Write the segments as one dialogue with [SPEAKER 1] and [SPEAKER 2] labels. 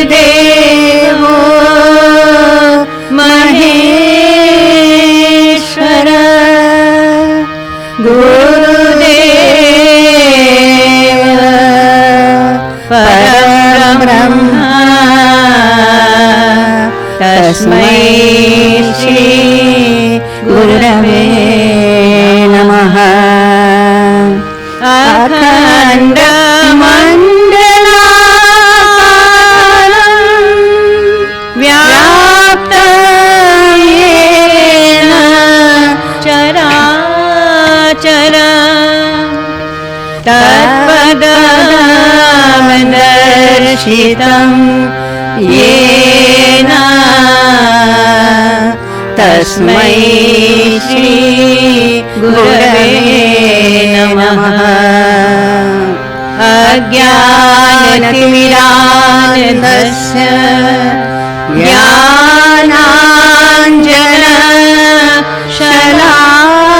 [SPEAKER 1] गुरुदेवो महेश्वर गुरुदेव परब्रह्म तस्मै श्री गुरवे नमः। अखंड मंडलाकारं व्याप्तं येन चराचरं तत्पदमदर्शितं येन तस्मै श्री गुरवे नमः। अज्ञानतिमिरान्धस्य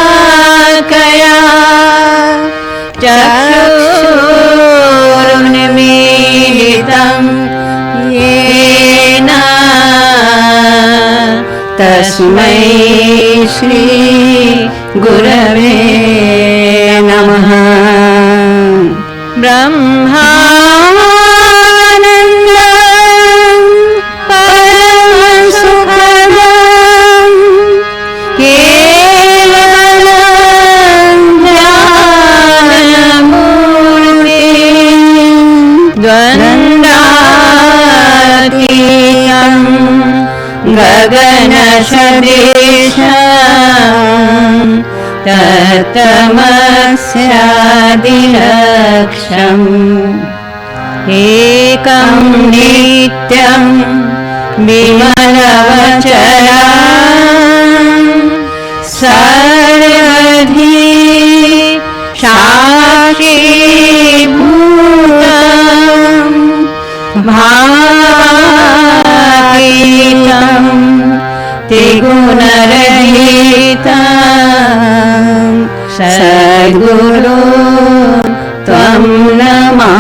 [SPEAKER 1] ज्ञानाञ्जनशलाकया चक्षुरुन्मीलितं येन तस्मै श्री गुरवे नमः। ब्रह्मानन्दं परमसुखदं केवलं ज्ञानमूर्तिं द्वन्द्वातीतं गगनसदृशं तत्तमस्यादिलक्ष्यम् एकं नित्यं विमलवचनं सर्वधी साक्षीभूतं भावातीतं त्रिगुणरहितं सद्गुरु त्वं नमामि।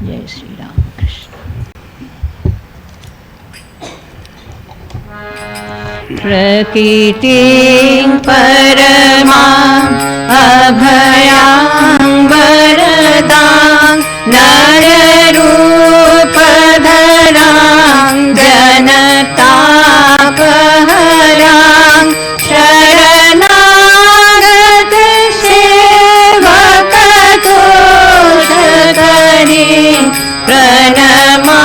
[SPEAKER 1] जय श्री राम कृष्ण। प्रकृतिं परमां अभयां वरदां नररूपधरां जनतापहरां शरणागत सेवकतोषकरीं प्रणमामि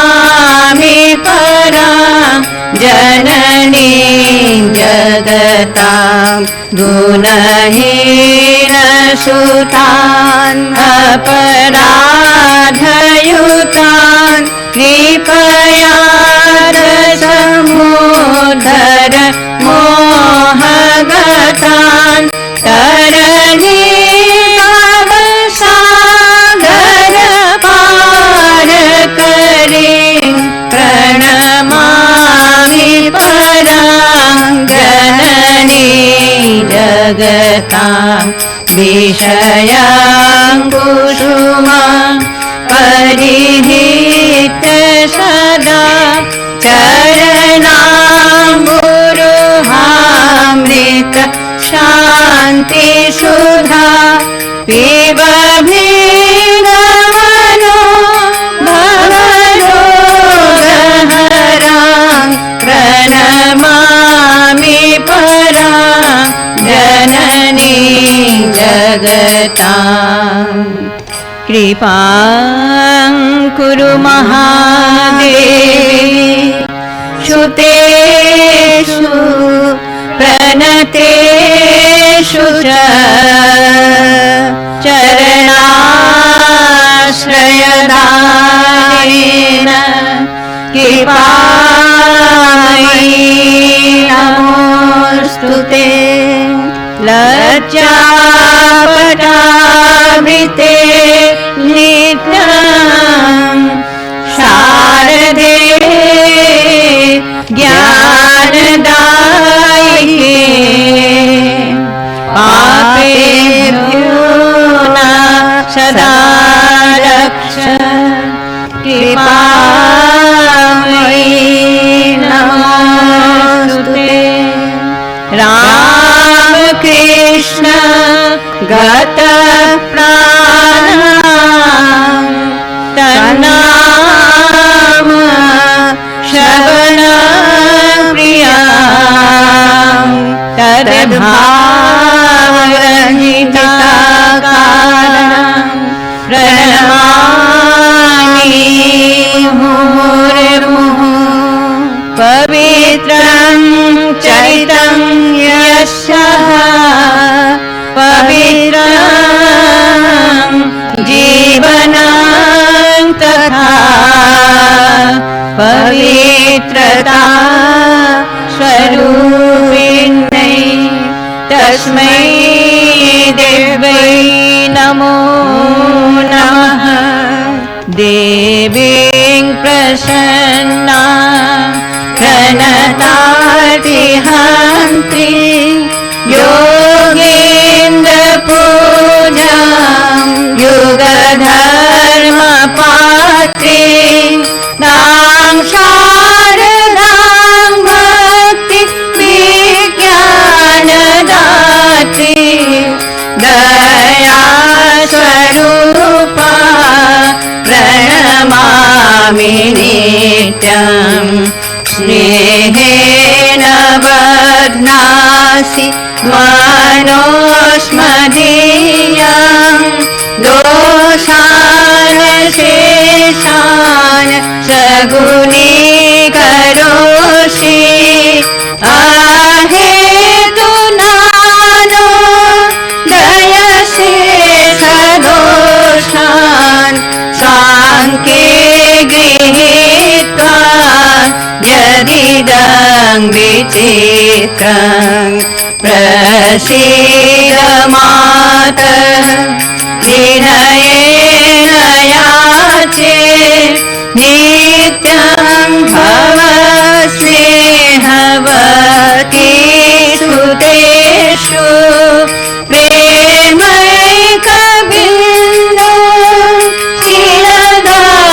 [SPEAKER 1] परां जननीं जगतां गुणहीनसुतान् अपराधयुतान् कृपया समुद्धर मोहगतान् तरणीसागर पार करीं प्रणमामि परां जननीं जगतां विषयां कुसुमां परिहित सदा चरणाम्बुरुहामृत शान्ति सुधा पिबभिगमनो भवरोगहरां प्रणमामि परां जननीं जगतां कृपां कुरु महादेवी श्रुतेषु प्रणतेषु च चरणाश्रयदानेन कृपामयी नमोऽस्तु ते। लज्जापटावृते नित्यं शारदे ज्ञानदायिके पापेभ्यो न सदा कृपामयी नमोस्तुते। राम कृष्ण गत प्राण तन्नाम श्रवण प्रिया तद्भावरहिता प्रणमामि मुहुर्मुहुः। पवित्रं चरितं यस्यः पवित्रं जीवनं तथा पवित्रता स्वरूपिण्यै तस्मै देव्यै नमो नमः। देवीं प्रसन्ना प्रणतातिहन्त्री योगेन्द्रपूजां युगधर्मपात्री तां शारदां भक्ति विज्ञानदात्री दया स्वरूपा प्रणमामि नित्यं। स्नेहेन बध्नासि मनोस्मदीयं दोषान् शेषान् सगुणीकरोषि अहेतुनानो दयसे सदोषान् साङ्ख्ये गृहीत्वा यदिदं विचित्रं प्रसीद मातः। विनयेन याचे नित्यं भव स्नेहवती सुतेषु प्रेमैकबिन्दु शिरदाघटिते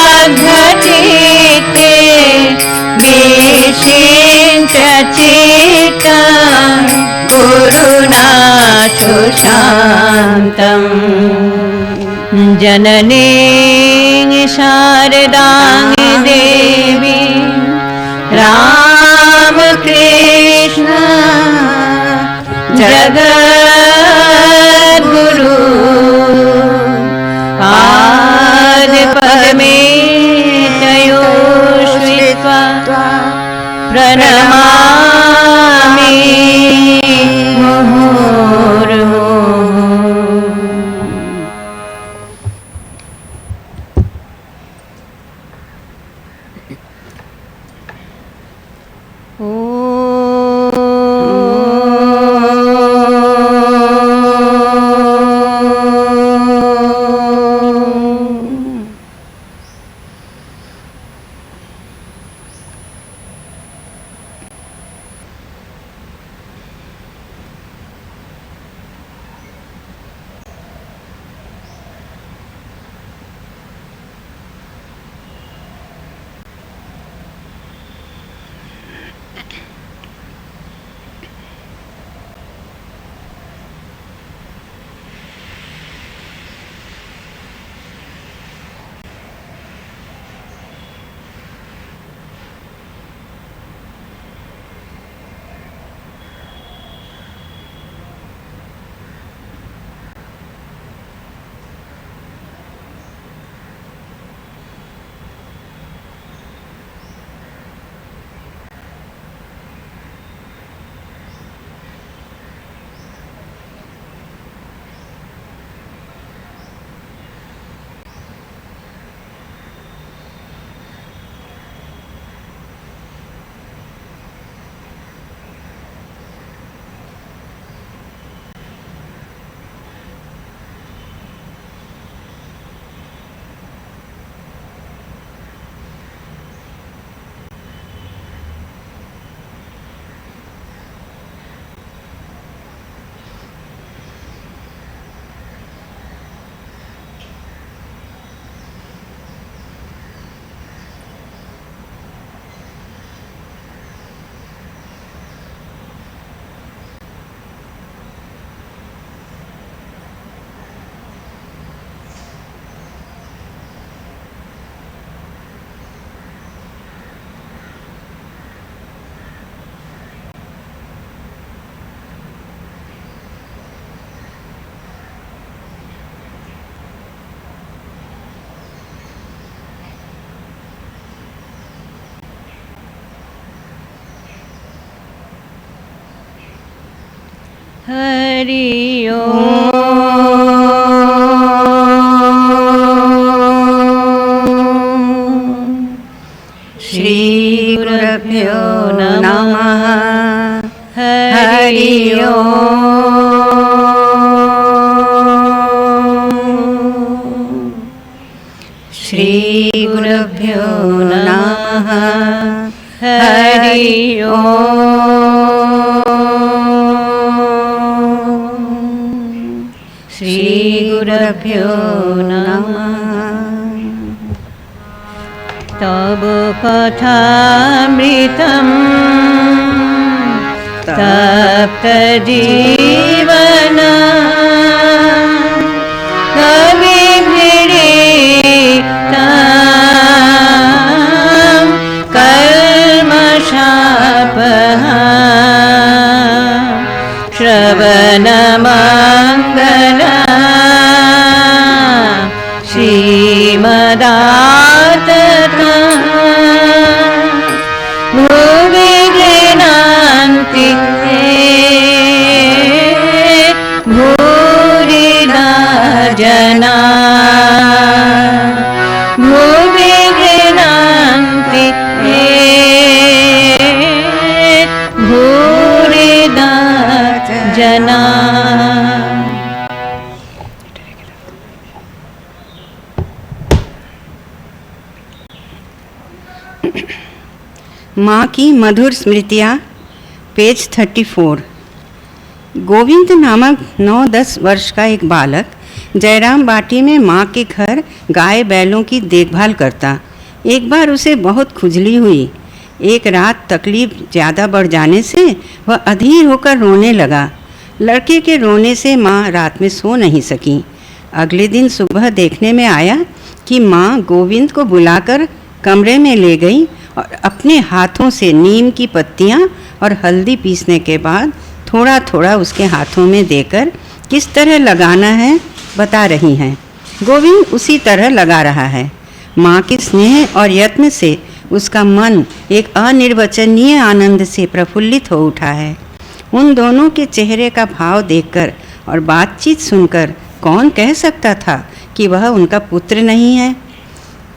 [SPEAKER 1] विषिञ्च चित्तं कुरुणाशु शान्तम्। जननीं शारदां देवी रामकृष्ण जगद्गुरु पादपद्मेतयो श्रित्वा प्रणमामि मुहुर्मुहुः। हरि ओम। श्री गुरुभ्यो नमः। हरि ओम। श्री गुरुभ्यो नमः। हरि ओम। श्री गुरुभ्यो नमः। तव कथामृतम् तप्तजीवन कविभिरीडितां कल्मषापहां श्रवणमङ्गलम् श्रीमदाततम् भुवि गृह्णान्ति भूरिदा जना। भुवि गृह्णान्ति भूरिदा जना।
[SPEAKER 2] माँ की मधुर स्मृतियाँ, पेज 34। गोविंद नामक 9-10 वर्ष का एक बालक जयराम बाटी में माँ के घर गाय बैलों की देखभाल करता। एक बार उसे बहुत खुजली हुई। एक रात तकलीफ ज़्यादा बढ़ जाने से वह अधीर होकर रोने लगा। लड़के के रोने से माँ रात में सो नहीं सकी। अगले दिन सुबह देखने में आया कि माँ गोविंद को बुलाकर कमरे में ले गई और अपने हाथों से नीम की पत्तियाँ और हल्दी पीसने के बाद थोड़ा थोड़ा उसके हाथों में देकर किस तरह लगाना है बता रही हैं। गोविंद उसी तरह लगा रहा है। माँ के स्नेह और यत्न से उसका मन एक अनिर्वचनीय आनंद से प्रफुल्लित हो उठा है। उन दोनों के चेहरे का भाव देखकर और बातचीत सुनकर कौन कह सकता था कि वह उनका पुत्र नहीं है।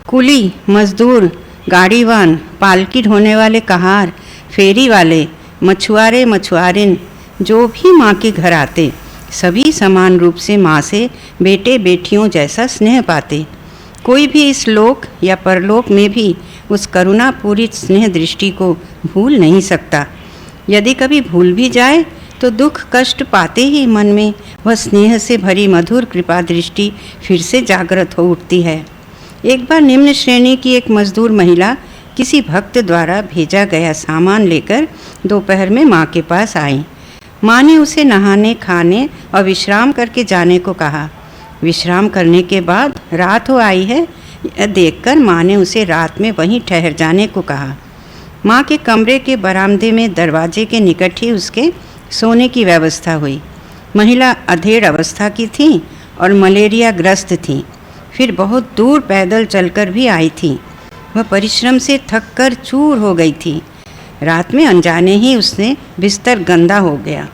[SPEAKER 2] कुली, मजदूर, गाड़ीवान, पालकी ढोने वाले कहार, फेरी वाले, मछुआरे मछुआरिन जो भी माँ के घर आते सभी समान रूप से माँ से बेटे बेटियों जैसा स्नेह पाते। कोई भी इस लोक या परलोक में भी उस करुणापूरित स्नेह दृष्टि को भूल नहीं सकता। यदि कभी भूल भी जाए तो दुख कष्ट पाते ही मन में वह स्नेह से भरी मधुर कृपा दृष्टि फिर से जागृत हो उठती है। एक बार निम्न श्रेणी की एक मजदूर महिला किसी भक्त द्वारा भेजा गया सामान लेकर दोपहर में माँ के पास आई। माँ ने उसे नहाने खाने और विश्राम करके जाने को कहा। विश्राम करने के बाद रात हो आई है यह देखकर माँ ने उसे रात में वहीं ठहर जाने को कहा। माँ के कमरे के बरामदे में दरवाजे के निकट ही उसके सोने की व्यवस्था हुई। महिला अधेड़ अवस्था की थी और मलेरिया ग्रस्त थी। फिर बहुत दूर पैदल चलकर भी आई थी। वह परिश्रम से थककर चूर हो गई थी। रात में अनजाने ही उसने बिस्तर गंदा हो गया।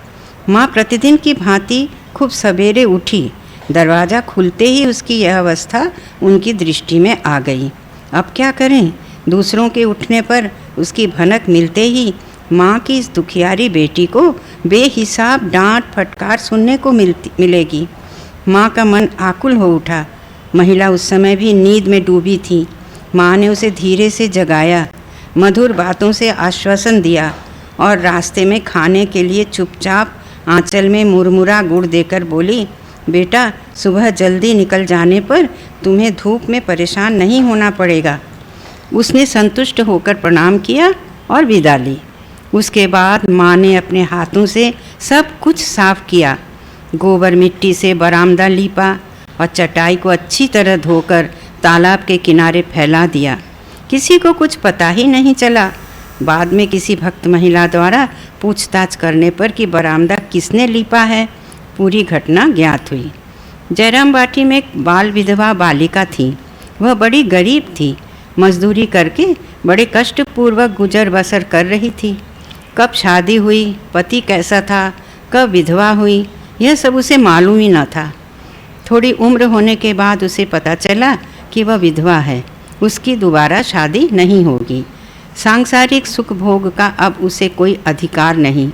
[SPEAKER 2] माँ प्रतिदिन की भांति खूब सवेरे उठी। दरवाज़ा खुलते ही उसकी यह अवस्था उनकी दृष्टि में आ गई। अब क्या करें? दूसरों के उठने पर उसकी भनक मिलते ही माँ की इस दुखियारी बेटी को बेहिसाब डांट फटकार सुनने को मिलेगी। माँ का मन आकुल हो उठा। महिला उस समय भी नींद में डूबी थी। माँ ने उसे धीरे से जगाया, मधुर बातों से आश्वासन दिया और रास्ते में खाने के लिए चुपचाप आंचल में मुरमुरा गुड़ देकर बोली, बेटा सुबह जल्दी निकल जाने पर तुम्हें धूप में परेशान नहीं होना पड़ेगा। उसने संतुष्ट होकर प्रणाम किया और विदा ली। उसके बाद माँ ने अपने हाथों से सब कुछ साफ किया। गोबर मिट्टी से बरामदा लीपा और चटाई को अच्छी तरह धोकर तालाब के किनारे फैला दिया। किसी को कुछ पता ही नहीं चला। बाद में किसी भक्त महिला द्वारा पूछताछ करने पर कि बरामदा किसने लीपा है, पूरी घटना ज्ञात हुई। जयराम बाटी में एक बाल विधवा बालिका थी। वह बड़ी गरीब थी। मजदूरी करके बड़े कष्टपूर्वक गुजर बसर कर रही थी। कब शादी हुई, पति कैसा था, कब विधवा हुई, यह सब उसे मालूम ही न था। थोड़ी उम्र होने के बाद उसे पता चला कि वह विधवा है, उसकी दोबारा शादी नहीं होगी। सांसारिक सुख भोग का अब उसे कोई अधिकार नहीं।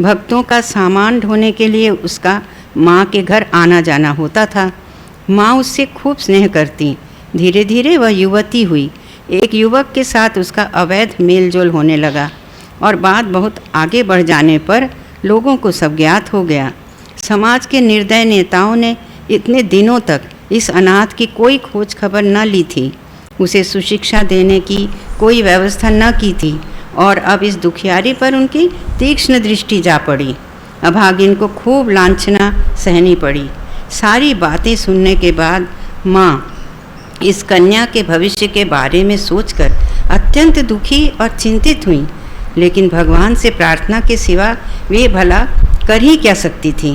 [SPEAKER 2] भक्तों का सामान ढोने के लिए उसका माँ के घर आना जाना होता था। माँ उससे खूब स्नेह करती। धीरे धीरे वह युवती हुई। एक युवक के साथ उसका अवैध मेलजोल होने लगा और बात बहुत आगे बढ़ जाने पर लोगों को सब ज्ञात हो गया। समाज के निर्दय नेताओं ने इतने दिनों तक इस अनाथ की कोई खोज खबर न ली थी, उसे सुशिक्षा देने की कोई व्यवस्था न की थी और अब इस दुखियारी पर उनकी तीक्ष्ण दृष्टि जा पड़ी। अभागिन को खूब लांछना सहनी पड़ी। सारी बातें सुनने के बाद माँ इस कन्या के भविष्य के बारे में सोचकर अत्यंत दुखी और चिंतित हुई, लेकिन भगवान से प्रार्थना के सिवा वे भला कर ही क्या सकती थी।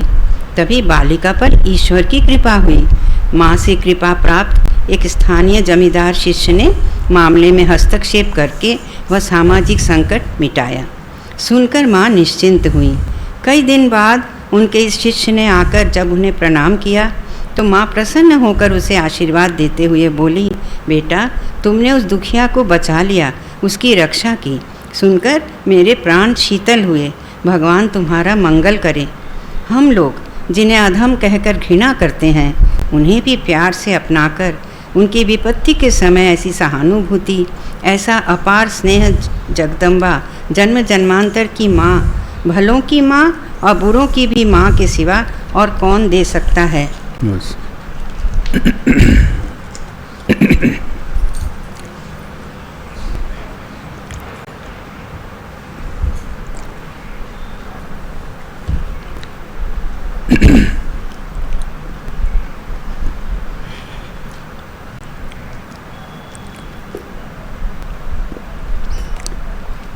[SPEAKER 2] तभी बालिका पर ईश्वर की कृपा हुई। माँ से कृपा प्राप्त एक स्थानीय जमींदार शिष्य ने मामले में हस्तक्षेप करके वह सामाजिक संकट मिटाया। सुनकर माँ निश्चिंत हुई। कई दिन बाद उनके इस शिष्य ने आकर जब उन्हें प्रणाम किया तो माँ प्रसन्न होकर उसे आशीर्वाद देते हुए बोली, बेटा तुमने उस दुखिया को बचा लिया, उसकी रक्षा की। सुनकर मेरे प्राण शीतल हुए। भगवान तुम्हारा मंगल करे। हम लोग जिन्हें अधम कहकर घृणा करते हैं, उन्हें भी प्यार से अपनाकर उनकी विपत्ति के समय ऐसी सहानुभूति, ऐसा अपार स्नेह जगदम्बा जन्म जन्मांतर की माँ, भलों की माँ और बुरों की भी माँ के सिवा और कौन दे सकता है।
[SPEAKER 3] बस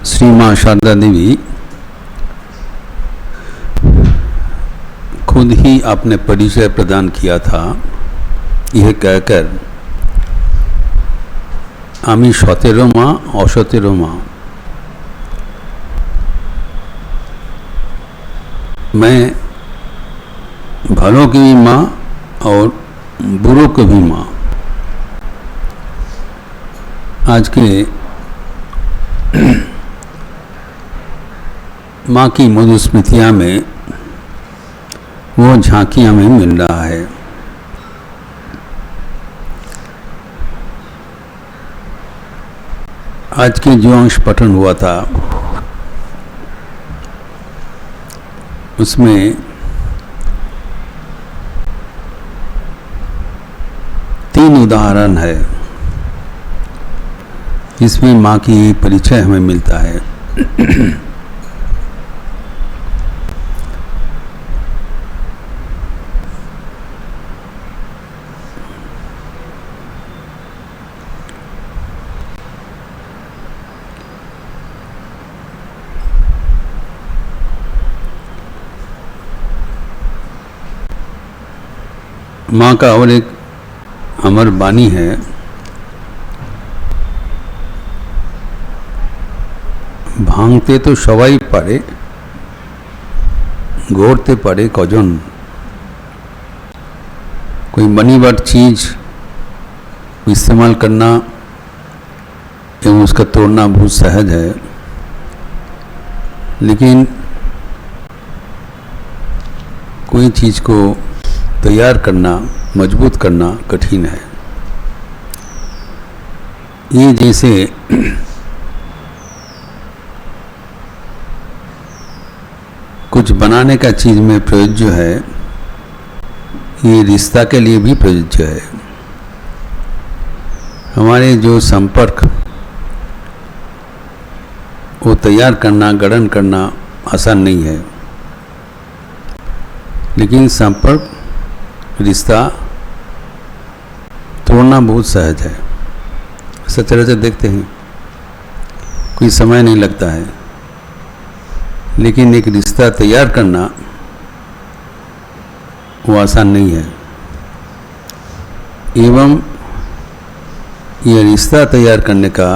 [SPEAKER 3] श्री माँ शारदा देवी खुद ही आपने परिचय प्रदान किया था, यह कहकर आमी 17 माँ अ17 माँ, मैं भलों की भी माँ और बुरों की भी माँ। आज के माँ की मधुर स्मृतियाँ में वो झांकियाँ में मिल रहा है। आज के जो अंश पठन हुआ था उसमें 3 उदाहरण है जिसमें माँ की परिचय हमें मिलता है। माँ का और एक अमर बानी है, भांगते तो सवाई पारे, घोरते पारे कौन। कोई बनी बट चीज को इस्तेमाल करना एवं उसका तोड़ना बहुत सहज है, लेकिन कोई चीज को तैयार करना, मजबूत करना कठिन है। ये जैसे कुछ बनाने का चीज में प्रयोज्य है, ये रिश्ता के लिए भी प्रयोज्य है। हमारे जो संपर्क वो तैयार करना, गठन करना आसान नहीं है, लेकिन संपर्क, रिश्ता तोड़ना बहुत सहज है। सचराचर देखते हैं कोई समय नहीं लगता है, लेकिन एक रिश्ता तैयार करना वो आसान नहीं है। एवं यह रिश्ता तैयार करने का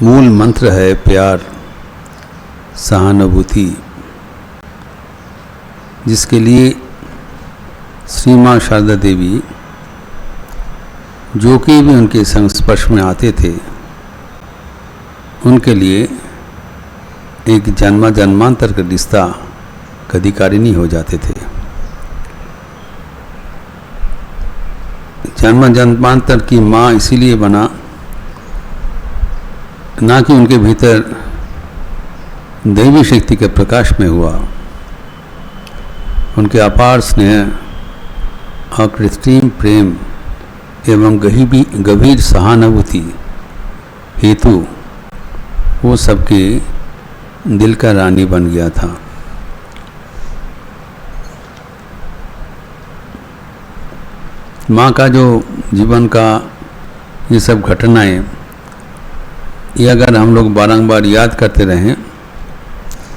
[SPEAKER 3] मूल मंत्र है प्यार, सहानुभूति जिसके लिए श्री माँ शारदा देवी जो कि भी उनके संस्पर्श में आते थे उनके लिए एक जन्मांतर का रिश्ता का अधिकारिणी हो जाते थे। जन्मांतर की माँ इसीलिए बना, ना कि उनके भीतर दैवी शक्ति के प्रकाश में हुआ, उनके अपार स्नेह और कृत्रिम प्रेम एवं गंभीर सहानुभूति हेतु वो सबके दिल का रानी बन गया था। माँ का जो जीवन का ये सब घटनाएं, ये अगर हम लोग बारंबार याद करते रहें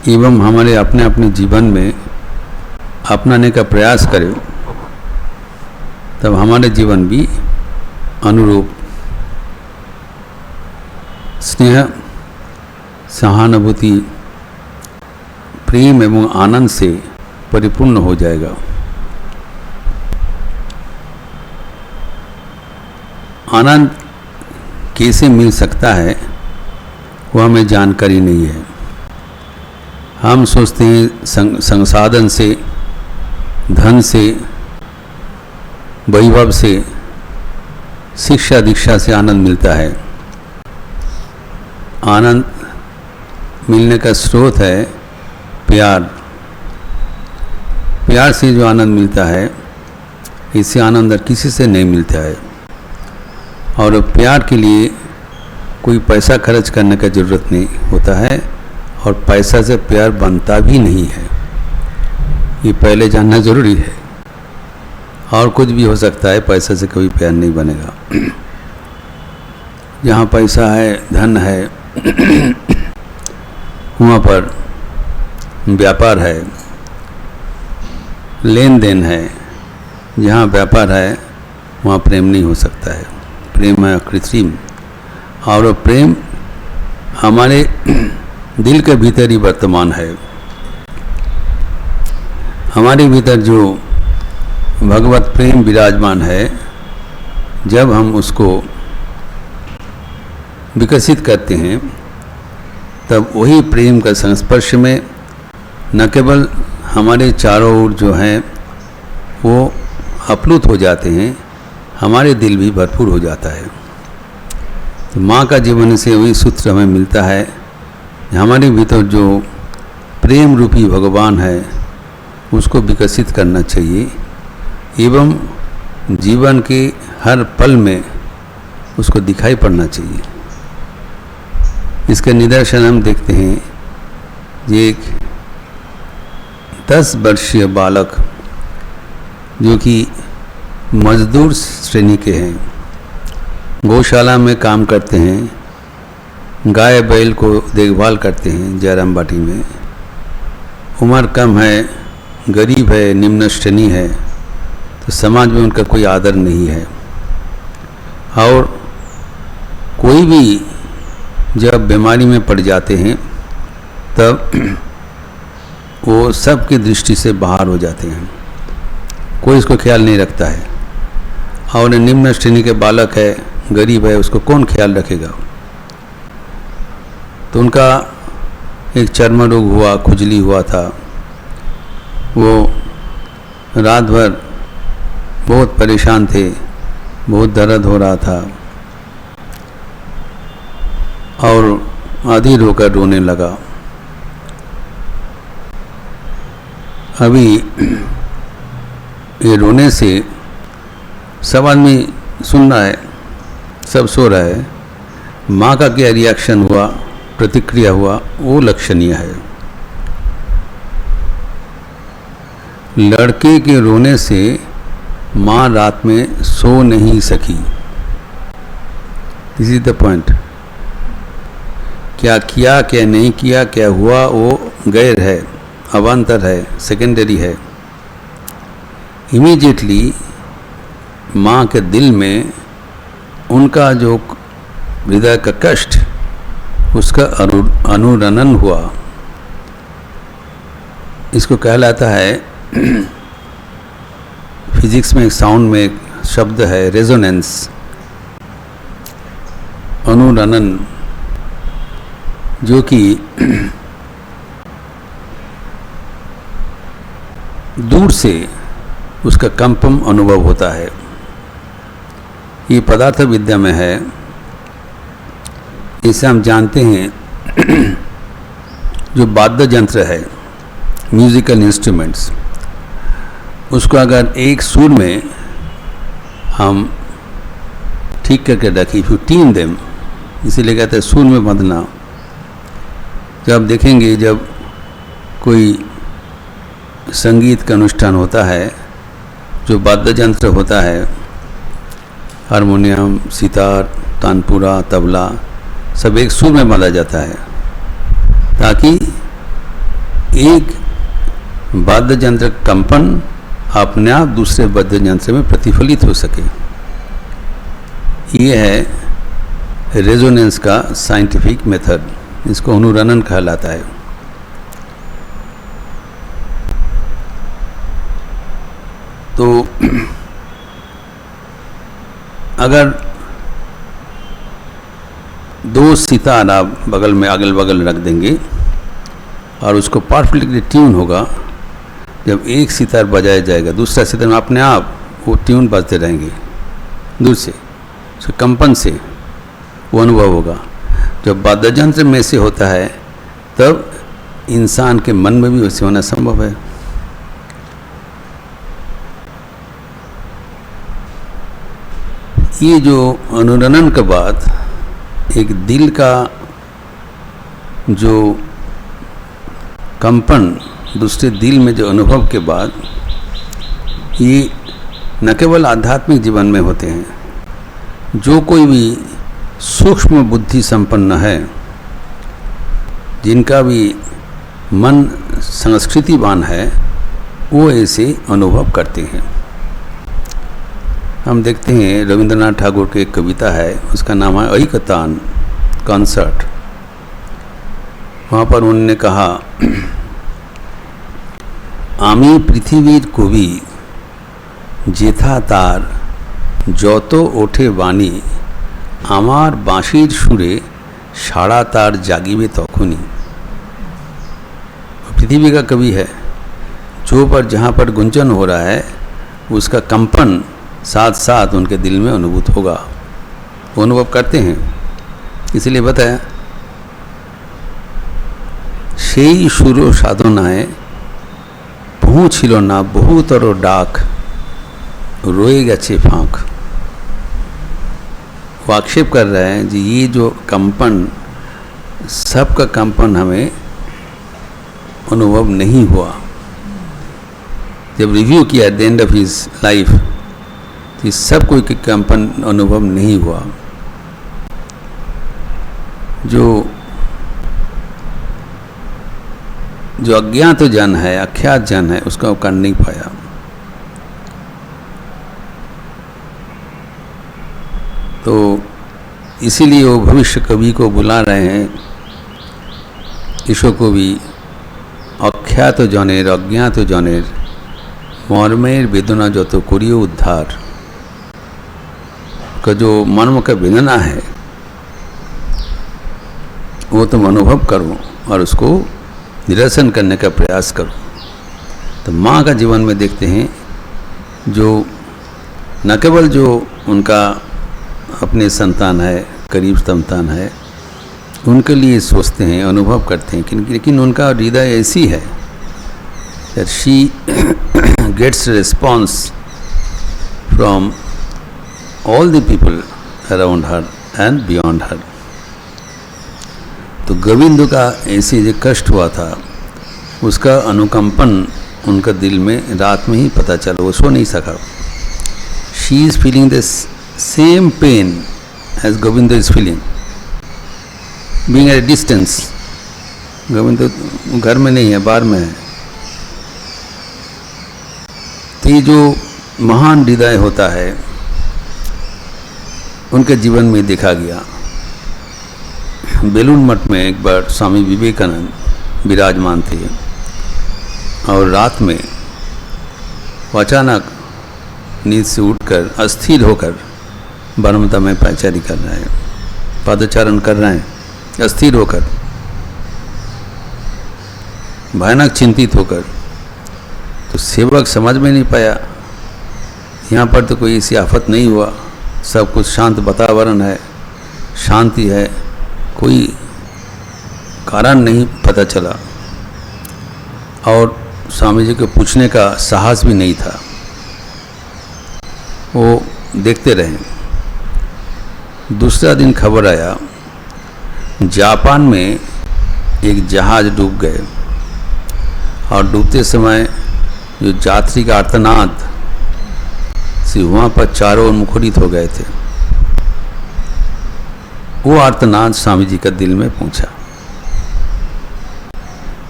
[SPEAKER 3] एवं हमारे अपने अपने जीवन में अपनाने का प्रयास करें, तब हमारे जीवन भी अनुरूप स्नेह, सहानुभूति, प्रेम एवं आनंद से परिपूर्ण हो जाएगा। आनंद कैसे मिल सकता है वो हमें जानकारी नहीं है। हम सोचते हैं संसाधन से, धन से, वैभव से, शिक्षा दीक्षा से आनंद मिलता है। आनंद मिलने का स्रोत है प्यार। प्यार से जो आनंद मिलता है, इससे आनंद किसी से नहीं मिलता है। और प्यार के लिए कोई पैसा खर्च करने का ज़रूरत नहीं होता है और पैसा से प्यार बनता भी नहीं है, ये पहले जानना ज़रूरी है। और कुछ भी हो सकता है, पैसा से कभी प्यार नहीं बनेगा। जहाँ पैसा है, धन है, वहाँ पर व्यापार है, लेन देन है। जहाँ व्यापार है वहाँ प्रेम नहीं हो सकता है। प्रेम है कृत्रिम, और वो प्रेम हमारे दिल के भीतर ही वर्तमान है। हमारे भीतर जो भगवत प्रेम विराजमान है, जब हम उसको विकसित करते हैं तब वही प्रेम का संस्पर्श में न केवल हमारे चारों ओर जो हैं वो अप्लुत हो जाते हैं, हमारे दिल भी भरपूर हो जाता है। तो माँ का जीवन से वही सूत्र हमें मिलता है। हमारे भीतर जो प्रेम रूपी भगवान है उसको विकसित करना चाहिए एवं जीवन के हर पल में उसको दिखाई पड़ना चाहिए। इसके निदर्शन हम देखते हैं। ये एक 10 वर्षीय बालक जो कि मजदूर श्रेणी के हैं, गौशाला में काम करते हैं, गाय बैल को देखभाल करते हैं जयराम बाटी में। उम्र कम है, गरीब है, निम्न श्रेणी है, तो समाज में उनका कोई आदर नहीं है। और कोई भी जब बीमारी में पड़ जाते हैं तब वो सबकी दृष्टि से बाहर हो जाते हैं, कोई इसको ख्याल नहीं रखता है। और निम्न श्रेणी के बालक है, गरीब है, उसको कौन ख्याल रखेगा। तो उनका एक चर्म रोग हुआ, खुजली हुआ था। वो रात भर बहुत परेशान थे, बहुत दर्द हो रहा था और अधीर होकर रोने लगा। अभी ये रोने से सब आदमी सुन रहा है, सब सो रहा है। माँ का क्या रिएक्शन हुआ, प्रतिक्रिया हुआ, वो लक्षणीय है। लड़के के रोने से माँ रात में सो नहीं सकी। This is the point. क्या किया, क्या नहीं किया, क्या हुआ, वो गैर है, अवान्तर है, सेकेंडरी है। इमीडिएटली माँ के दिल में उनका जो हृदय का कष्ट, उसका अनुरणन हुआ। इसको कहलाता है फिजिक्स में एक साउंड में एक शब्द है रेजोनेंस, अनुरणन, जो कि दूर से उसका कंपन अनुभव होता है। ये पदार्थ विद्या में है। इसे हम जानते हैं जो वाद्य यंत्र है, म्यूजिकल इंस्ट्रूमेंट्स, उसको अगर एक सुर में हम ठीक करके रखें, इफ यू ट्यून देम, इसीलिए कहते हैं सुर में बंधना। जब देखेंगे जब कोई संगीत का अनुष्ठान होता है, जो वाद्य यंत्र होता है, हारमोनियम, सितार, तानपुरा, तबला, सब एक सुर में बांधा जाता है ताकि एक वाद्य यंत्र कंपन अपने आप दूसरे वाद्य यंत्र में प्रतिफलित हो सके। ये है रेजोनेंस का साइंटिफिक मेथड, इसको अनुरणन कहलाता है। तो अगर दो सितार आप बगल में अगल बगल रख देंगे और उसको परफेक्टली ट्यून होगा, जब एक सितार बजाया जाएगा दूसरा सितार में अपने आप वो ट्यून बजते रहेंगे, दूर से उसके कंपन से वो अनुभव होगा। जब वाद्य यंत्र में से होता है तब इंसान के मन में भी वैसे होना संभव है। ये जो अनुरणन के बाद एक दिल का जो कंपन दूसरे दिल में जो अनुभव के बाद, ये न केवल आध्यात्मिक जीवन में होते हैं, जो कोई भी सूक्ष्म बुद्धि संपन्न है, जिनका भी मन संस्कृतिवान है, वो ऐसे अनुभव करते हैं। हम देखते हैं रविंद्रनाथ ठाकुर की एक कविता है, उसका नाम है ऐकतान कॉन्सर्ट। वहाँ पर उन्होंने कहा, आमी पृथिवीर कवि जेथा तार যত ওঠে বাণী আমার বাঁশির সুরে সাড়া তার জাগিবে তখনই। पृथ्वी का कवि है, जो पर जहाँ पर गुंजन हो रहा है उसका कंपन साथ साथ उनके दिल में अनुभूत होगा, वो अनुभव करते हैं। इसलिए बताया সেই সুর সাধনায় পৌঁছিল না বহুতর ডাক रोए गए फाँक। वो आक्षेप कर रहे हैं जी ये जो कंपन, सबका कंपन हमें अनुभव नहीं हुआ। जब रिव्यू किया at the end of his life, तो सब कोई के कंपन अनुभव नहीं हुआ। जो अज्ञात जन है, अख्यात जन है, उसका वो कर नहीं पाया। तो इसीलिए वो भविष्य कवि को बुला रहे हैं, ईशो को भी अख्यात जनेर अज्ञात जनेर मर्मेर वेदना যত করিও उद्धार का जो मर्म का वेदना है वो तुम अनुभव करो और उसको निरसन करने का प्रयास करो। तो माँ का जीवन में देखते हैं, जो न केवल जो उनका अपने संतान है, करीब संतान है, उनके लिए सोचते हैं, अनुभव करते हैं, लेकिन उनका हृदय ऐसी है that she gets response from all the people around her and beyond her। तो गोविंद का ऐसे जो कष्ट हुआ था, उसका अनुकंपन उनका दिल में रात में ही पता चला, वो सो नहीं सका। She is feeling this same pain as Govinda is feeling, being at a distance। Govind घर में नहीं है, बाहर में है। तो ये जो महान हृदय होता है उनके जीवन में देखा गया। बेलूर मठ में एक बार स्वामी विवेकानंद विराजमान थे और रात में वो अचानक नींद से उठकर अस्थिर होकर बरमता में पायचारी कर रहे हैं, पदचारण कर रहे हैं अस्थिर होकर, भयानक चिंतित होकर। तो सेवक समझ में नहीं पाया, यहाँ पर तो कोई ऐसी आफत नहीं हुआ, सब कुछ शांत वातावरण है, शांति है, कोई कारण नहीं पता चला, और स्वामी जी को पूछने का साहस भी नहीं था। वो देखते रहे। दूसरा दिन खबर आया, जापान में एक जहाज डूब गए, और डूबते समय जो यात्री का आर्तनाद से वहाँ पर चारों ओर मुखरित हो गए थे। वो आर्तनाद स्वामी जी का दिल में पहुँचा।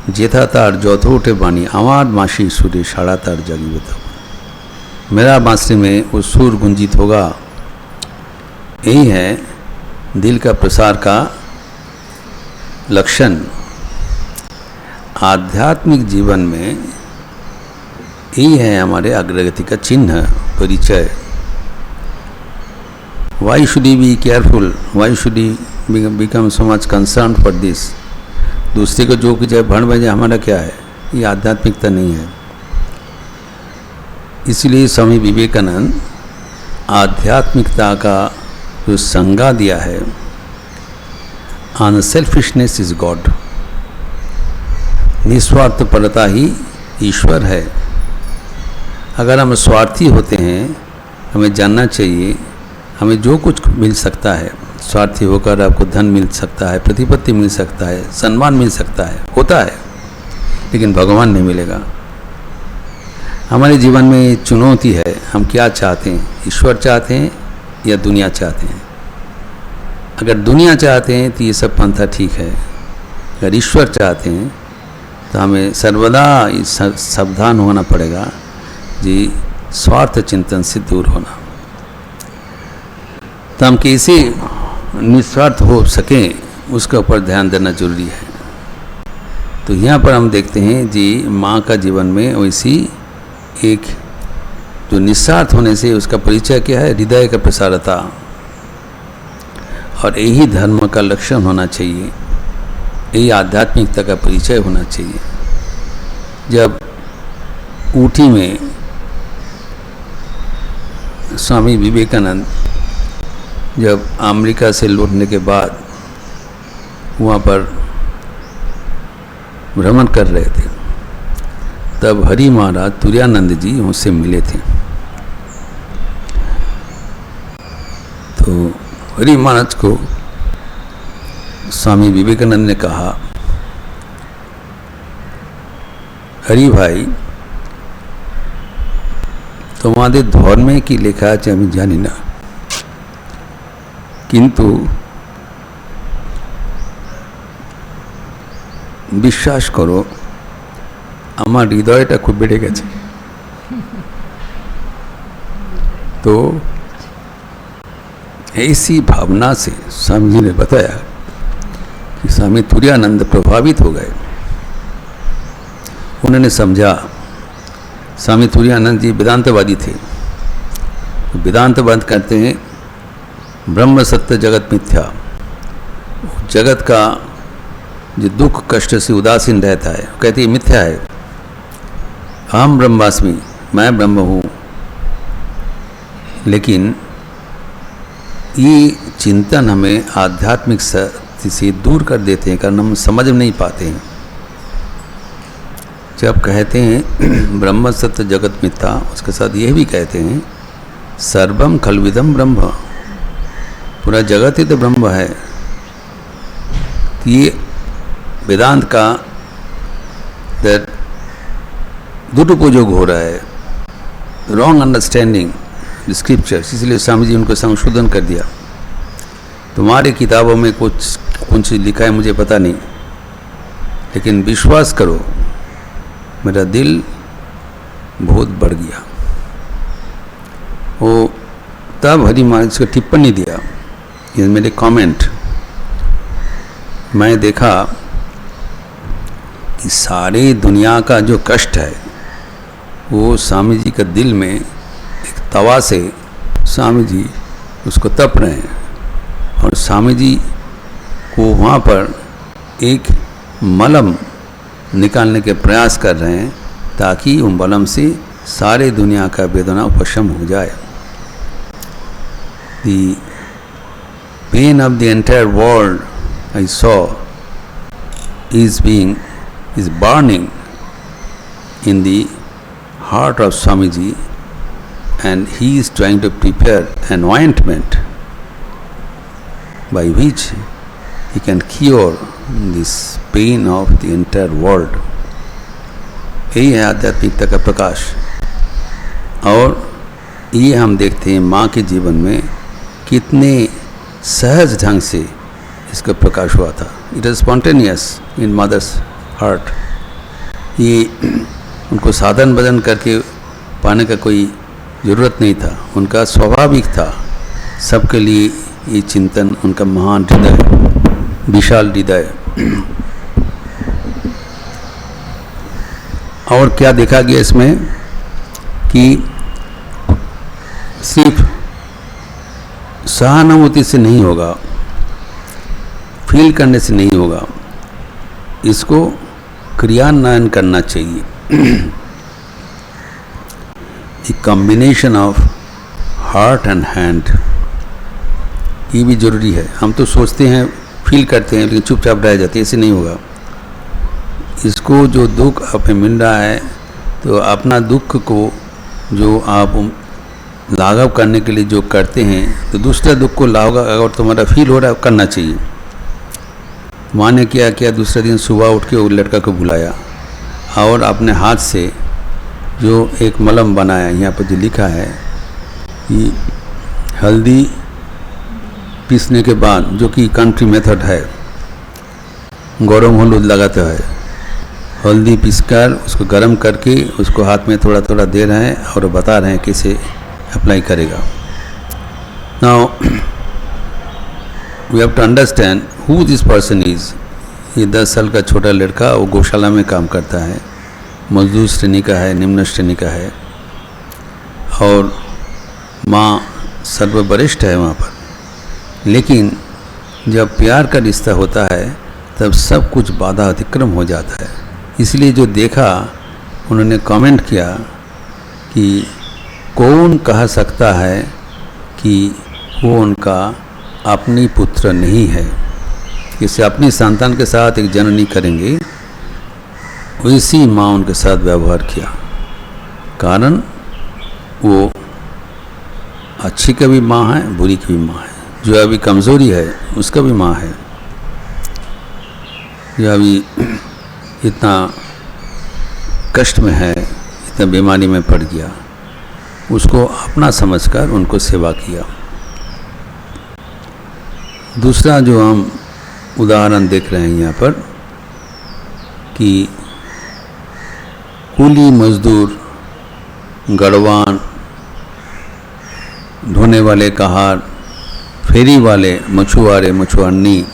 [SPEAKER 3] जेथा तार जौथोटे बानी आवाज मासी सुरे साड़ा तार जागी बता, मेरा बांसुरी में वो सुर गुंजित होगा। यही है दिल का प्रसार का लक्षण। आध्यात्मिक जीवन में यही है हमारे अग्रगति का चिन्ह, परिचय। Why should be careful, why should become so much concern for this. दूसरे को जो कुछ है भण बजे, हमारा क्या है, ये आध्यात्मिकता नहीं है। इसलिए स्वामी विवेकानंद आध्यात्मिकता का जो संज्ञा दिया है, अनसेल्फिशनेस इज गॉड, निस्वार्थ परता ही ईश्वर है। अगर हम स्वार्थी होते हैं, हमें जानना चाहिए हमें जो कुछ मिल सकता है, स्वार्थी होकर आपको धन मिल सकता है, प्रतिपत्ति मिल सकता है, सम्मान मिल सकता है, होता है, लेकिन भगवान नहीं मिलेगा। हमारे जीवन में चुनौती है, हम क्या चाहते हैं, ईश्वर चाहते हैं या दुनिया चाहते हैं। अगर दुनिया चाहते हैं तो ये सब पंथा ठीक है, अगर ईश्वर चाहते हैं तो हमें सर्वदा सावधान होना पड़ेगा जी, स्वार्थ चिंतन से दूर होना। तो हम कैसे निस्वार्थ हो सकें, उसके ऊपर ध्यान देना जरूरी है। तो यहाँ पर हम देखते हैं जी, माँ का जीवन में वैसी एक जो निस्वार्थ होने से उसका परिचय क्या है, हृदय का प्रसारता, और यही धर्म का लक्षण होना चाहिए, यही आध्यात्मिकता का परिचय होना चाहिए। जब ऊटी में स्वामी विवेकानंद जब अमेरिका से लौटने के बाद वहाँ पर भ्रमण कर रहे थे, तब हरि महाराज तुरानंद जी उनसे मिले थे। तो हरि महाराज को स्वामी विवेकानंद ने कहा, हरि भाई तुम्हारे धर्मे की लेखा আছে আমি জানি না, কিন্তু বিশ্বাস করো আমার হৃদয়টা খুব বেড়ে গেছে। तो ऐसी भावना से स्वामी जी ने बताया कि स्वामी तुरानंद प्रभावित हो गए। उन्होंने समझा, स्वामी तुरानंद जी वेदांतवादी थे। वेदांतवाद कहते हैं ब्रह्म सत्य जगत मिथ्या, जगत का जो दुख कष्ट से उदासीन रहता है, कहते हैं मिथ्या है। अहम ब्रह्मास्मि, मैं ब्रह्म हूँ। लेकिन ये चिंतन हमें आध्यात्मिक सत्य से दूर कर देते हैं, कारण हम समझ नहीं पाते हैं। जब कहते हैं ब्रह्म सत्य जगत मिथ्या, उसके साथ यह भी कहते हैं सर्वम खलविदम ब्रह्म, पूरा जगत ही तो ब्रह्म है। ये वेदांत का दुरुपयोग हो रहा है, रॉन्ग अंडरस्टैंडिंग स्क्रिप्चर्स। इसलिए स्वामी जी उनको संशोधन कर दिया। तुम्हारी किताबों में कुछ लिखा है मुझे पता नहीं, लेकिन विश्वास करो मेरा दिल बहुत बढ़ गया। वो तब हरि महाराज को टिप्पणी दिया, ये मेरे कमेंट। मैं देखा कि सारी दुनिया का जो कष्ट है वो स्वामी जी का दिल में एक तवा से स्वामी जी उसको तप रहे हैं और स्वामी जी को वहाँ पर एक मलम निकालने के प्रयास कर रहे हैं ताकि उन मलम से सारे दुनिया का वेदना उपशम हो जाए। The pain of the entire world I saw is burning in the heart of Swamiji, and he is trying to prepare an ointment by which he can cure this pain of the entire world. यही है आध्यात्मिकता का प्रकाश। और ये हम देखते हैं माँ के जीवन में कितने सहज ढंग से इसका प्रकाश हुआ था। It is spontaneous in mother's heart. ये उनको साधन भजन करके पाने का कोई ज़रूरत नहीं था, उनका स्वाभाविक था। सबके लिए ये चिंतन उनका महान हृदय, विशाल हृदय। और क्या देखा गया इसमें कि सिर्फ सहानुभूति से नहीं होगा, फील करने से नहीं होगा, इसको क्रियान्वयन करना चाहिए। A combination of heart and hand, ये भी जरूरी है। हम तो सोचते हैं, फील करते हैं, लेकिन चुपचाप रह जाते हैं, ऐसे नहीं होगा। इसको जो दुख आपको मिल रहा है, तो अपना दुख को जो आप लाघव करने के लिए जो करते हैं, तो दूसरे दुख को लाघव अगर तुम्हारा फील हो रहा है करना चाहिए। माँ ने क्या किया, दूसरे दिन सुबह उठ के वो लड़का को बुलाया और अपने हाथ से जो एक मलम बनाया, यहाँ पर जो लिखा है कि हल्दी पीसने के बाद, जो कि कंट्री मेथड है, गरम हलूद लगाता है, हल्दी पीसकर उसको गर्म करके उसको हाथ में थोड़ा थोड़ा दे रहे हैं और बता रहे हैं कैसे अप्लाई करेगा। Now we have to understand who this person is. ये 10 साल का छोटा लड़का, वो गौशाला में काम करता है, मजदूर श्रेणी का है, निम्न श्रेणी का है, और माँ सर्ववरिष्ठ है वहाँ पर। लेकिन जब प्यार का रिश्ता होता है तब सब कुछ बाधा अतिक्रम हो जाता है। इसलिए जो देखा, उन्होंने कमेंट किया कि कौन कह सकता है कि वो उनका अपनी पुत्र नहीं है। जैसे अपनी संतान के साथ एक जननी करेंगे, वैसी माँ उनके साथ व्यवहार किया। कारण वो अच्छी का भी माँ है, बुरी की भी माँ है। जो अभी कमज़ोरी है उसका भी माँ है। जो अभी इतना कष्ट में है, इतना बीमारी में पड़ गया, उसको अपना समझकर उनको सेवा किया। दूसरा जो हम उदाहरण देख रहे हैं यहाँ पर कि कूली मजदूर, गढ़वान, ढोने वाले कहार, फेरी वाले, मछुआरे, मछुआरनी,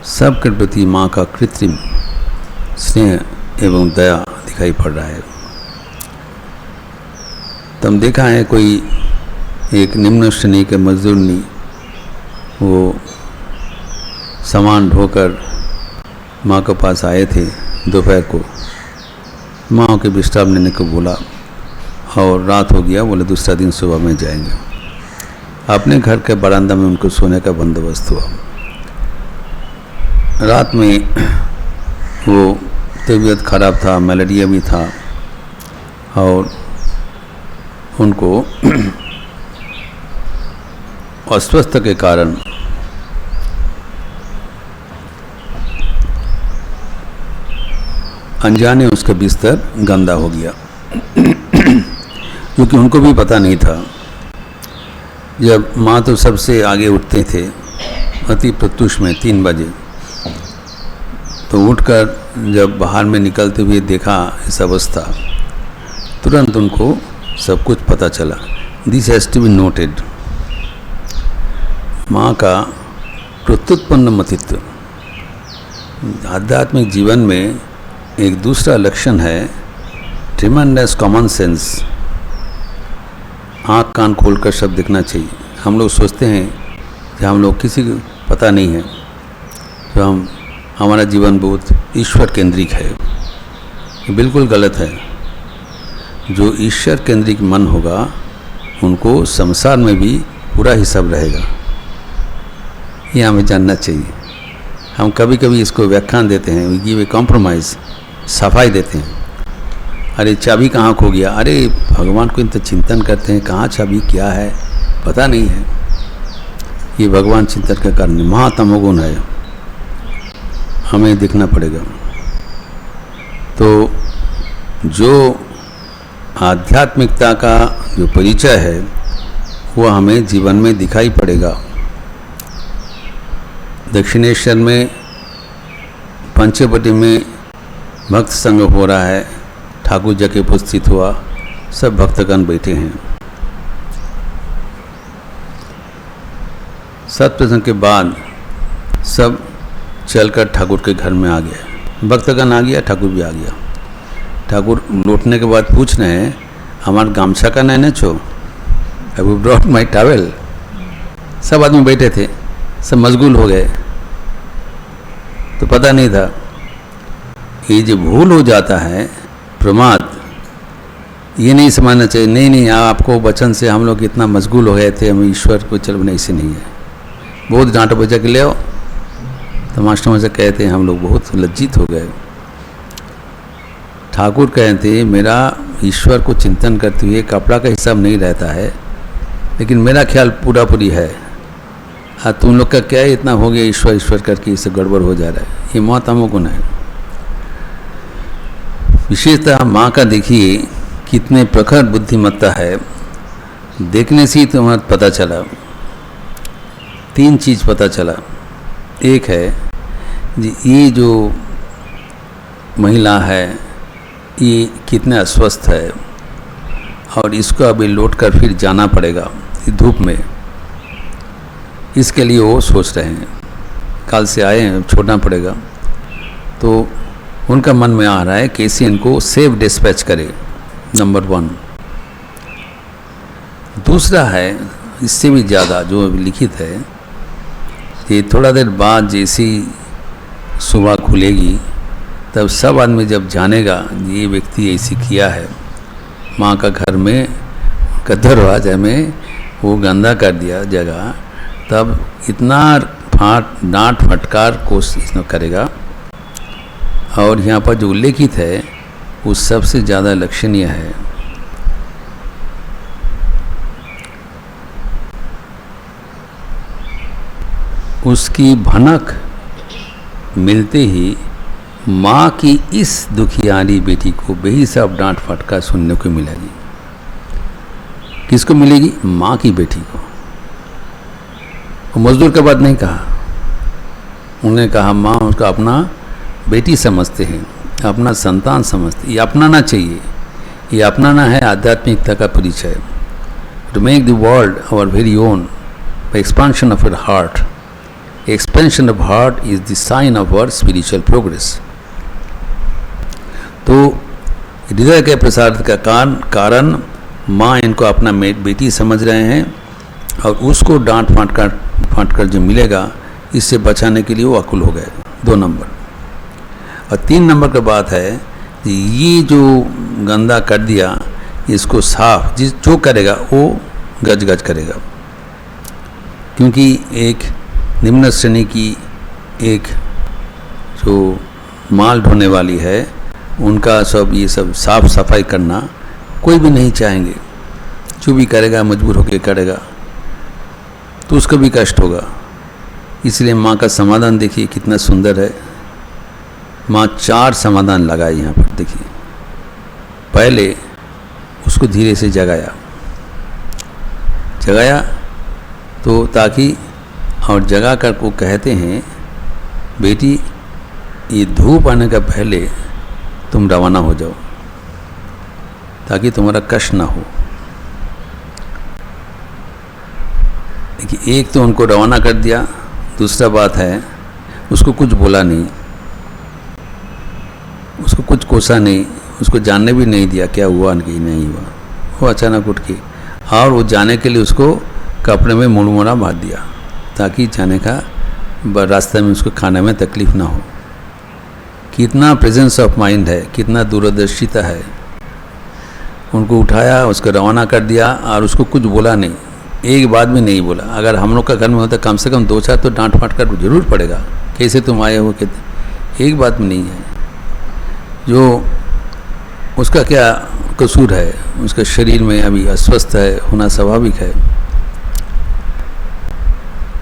[SPEAKER 3] सब के प्रति माँ का कृत्रिम स्नेह एवं दया दिखाई पड़ रहा है। तब देखा है कोई एक निम्न श्रेणी के मजदूरनी, वो सामान ढोकर माँ के पास आए थे दोपहर को। माँ के विश्राम लेने को बोला और रात हो गया, बोले दूसरा दिन सुबह में जाएंगे। अपने घर के बरामदा में उनको सोने का बंदोबस्त हुआ। रात में वो तबीयत खराब था, मलेरिया भी था, और उनको अस्वस्थ के कारण अनजाने उसका बिस्तर गंदा हो गया, क्योंकि उनको भी पता नहीं था। जब माँ तो सबसे आगे उठते थे, अति प्रत्युष में 3 बजे, तो उठकर जब बाहर में निकलते हुए देखा इस अवस्था, तुरंत उनको सब कुछ पता चला। This has to be noted. माँ का प्रत्युत्पन्न मतित्व आध्यात्मिक जीवन में एक दूसरा लक्षण है, ट्रिमेंडस कॉमन सेंस, आँख कान खोलकर सब देखना चाहिए। हम लोग सोचते हैं कि हम लोग किसी को पता नहीं है, तो हमारा जीवन बहुत ईश्वर केंद्रिक है। ये बिल्कुल गलत है। जो ईश्वर केंद्रिक मन होगा उनको संसार में भी पूरा हिसाब रहेगा, ये हमें जानना चाहिए। हम कभी कभी इसको व्याख्यान देते हैं, वी गिव ए कॉम्प्रोमाइज़, सफाई देते हैं। अरे चाबी कहाँ खो गया, अरे भगवान को इतना चिंतन करते हैं, कहाँ चाबी क्या है पता नहीं है। ये भगवान चिंतन का कारण महातमोगुण है, हमें देखना पड़ेगा। तो जो आध्यात्मिकता का जो परिचय है वो हमें जीवन में दिखाई पड़ेगा। दक्षिणेश्वर में पंचवटी में भक्त संग हो रहा है, ठाकुर जी के उपस्थित हुआ, सब भक्तगण बैठे हैं। सत्प्रसंग के बाद सब चलकर ठाकुर के घर में आ गए। भक्तगण आ गया, ठाकुर भी आ गया। ठाकुर लौटने के बाद पूछ रहे हैं, हमारा गामछा का नहीं छो, I will brought my towel. सब आदमी बैठे थे, सब मशगूल हो गए, तो पता नहीं था। ये जो भूल हो जाता है, प्रमाद, ये नहीं समझना चाहिए। नहीं आपको वचन से हम लोग इतना मशगूल हो गए थे, हम ईश्वर को चल नहीं, ऐसे नहीं है। बहुत डांट बजा के ले आओ, तो मास्टर से कहते हैं हम लोग बहुत लज्जित हो गए। ठाकुर कहते मेरा ईश्वर को चिंतन करते हुए कपड़ा का हिसाब नहीं रहता है, लेकिन मेरा ख्याल पूरा पूरी है। हाँ, तुम लोग का क्या है, इतना हो गया ईश्वर ईश्वर करके इससे गड़बड़ हो जा रहा है। ये महातमोगुण है। विशेषतः माँ का देखिए कितने प्रखर बुद्धिमत्ता है। देखने से ही तुम्हें पता चला, 3 चीज़ पता चला। एक है ये जो महिला है ये कितने अस्वस्थ है, और इसको अभी लौट कर फिर जाना पड़ेगा धूप में, इसके लिए वो सोच रहे हैं। कल से आए हैं, छोड़ना पड़ेगा। तो उनका मन में आ रहा है कैसे इनको सेफ डिस्पैच करे, नंबर 1। दूसरा है इससे भी ज़्यादा जो लिखित है, ये थोड़ा देर बाद जैसी सुबह खुलेगी तब सब आदमी जब जानेगा ये व्यक्ति ऐसी किया है, माँ का घर में का दरवाजा में वो गंदा कर दिया जगह, तब इतना डांट फटकार कोशिश करेगा। और यहाँ पर जो उल्लेखित है वो सबसे ज़्यादा लक्षणीय है। उसकी भनक मिलते ही माँ की इस दुखियारी बेटी को बेहिसाब डांट फटकार सुनने को मिलेगी। किसको मिलेगी? माँ की बेटी को। वो मजदूर का बात नहीं कहा, उन्होंने कहा माँ उसका अपना बेटी समझते हैं, अपना संतान समझते। ये अपनाना चाहिए, ये अपनाना है आध्यात्मिकता का परिचय। To make the world our very own by expansion of your heart. Expansion of heart is the sign of our spiritual progress. तो हृदय के प्रसाद का कारण माँ इनको अपना बेटी समझ रहे हैं, और उसको डांट फांट कर जो मिलेगा इससे बचाने के लिए वो अकुल हो गए। 2 नंबर। और 3 नंबर की बात है कि ये जो गंदा कर दिया इसको साफ जो करेगा वो गज गज करेगा, क्योंकि एक निम्न श्रेणी की एक जो माल ढोने वाली है उनका सब ये सब साफ सफाई करना कोई भी नहीं चाहेंगे। जो भी करेगा मजबूर होकर करेगा तो उसको भी कष्ट होगा। इसलिए माँ का समाधान देखिए कितना सुंदर है। माँ 4 समाधान लगाए यहाँ पर देखिए। पहले उसको धीरे से जगाया तो ताकि, और जगा कर को कहते हैं बेटी ये धूप आने का पहले तुम रवाना हो जाओ ताकि तुम्हारा कष्ट ना हो। देखिए एक तो उनको रवाना कर दिया, दूसरा बात है उसको कुछ बोला नहीं, उसको कुछ कोसा नहीं, उसको जानने भी नहीं दिया क्या हुआ कि नहीं हुआ। वो अचानक उठ के और वो जाने के लिए उसको कपड़े में मुड़मुड़ा बांध दिया ताकि जाने का रास्ते में उसको खाने में तकलीफ ना हो। कितना प्रेजेंस ऑफ माइंड है, कितना दूरदर्शिता है। उनको उठाया, उसको रवाना कर दिया और उसको कुछ बोला नहीं, एक बात भी नहीं बोला। अगर हम लोग का घर में होता कम से कम 2-4 तो डांट फाट कर जरूर पड़ेगा, कैसे तुम आए हो, कहते एक बात में नहीं है। जो उसका क्या कसूर है, उसका शरीर में अभी अस्वस्थ है, होना स्वाभाविक है।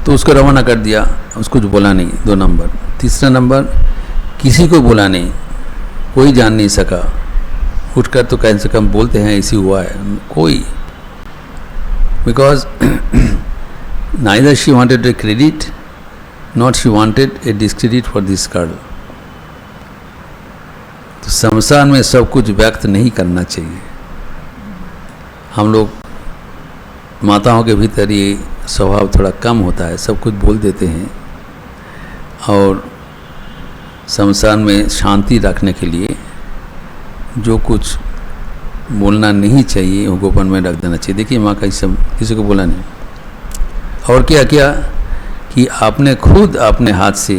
[SPEAKER 3] तो उसको रवाना कर दिया, उसको कुछ बोला नहीं। 2 नंबर। तीसरा नंबर, किसी को बोला नहीं, कोई जान नहीं सका। उठकर तो कम से कम बोलते हैं ऐसी हुआ है, कोई, because neither she wanted a credit not she wanted A discredit for this girl. तो संसार में सब कुछ व्यक्त नहीं करना चाहिए। हम लोग माताओं के भीतर ये स्वभाव थोड़ा कम होता है, सब कुछ बोल देते हैं और संसार में शांति रखने के लिए जो कुछ बोलना नहीं चाहिए वो गोपन में रख देना चाहिए। देखिए माँ का इस सब किसी को बोला नहीं। और क्या किया कि आपने खुद अपने हाथ से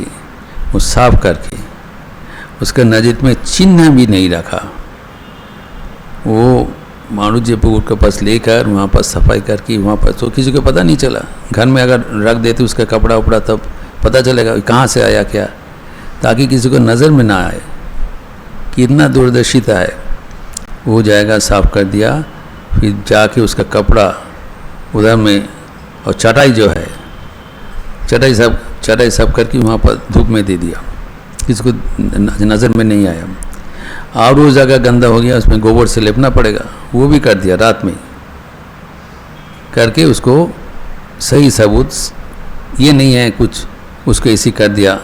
[SPEAKER 3] वो साफ करके उसका नज़र में चिन्ह भी नहीं रखा। वो मारू जी पुकुर के पास लेकर वहाँ पर सफाई करके वहाँ पर तो किसी को पता नहीं चला। घर में अगर रख देते उसका कपड़ा उपड़ा तब पता चलेगा कहाँ से आया क्या, ताकि किसी को नज़र में ना आए। कितना दूरदर्शिता है। वो जाएगा, साफ कर दिया, फिर जाके उसका कपड़ा उधर में और चटाई जो है चटाई सब करके वहाँ पर धूप में दे दिया, किसी को नज़र में नहीं आया। और वो जगह गंदा हो गया, उसमें गोबर से लेपना पड़ेगा, वो भी कर दिया रात में करके उसको सही सबूत ये नहीं है कुछ उसको ऐसी कर दिया।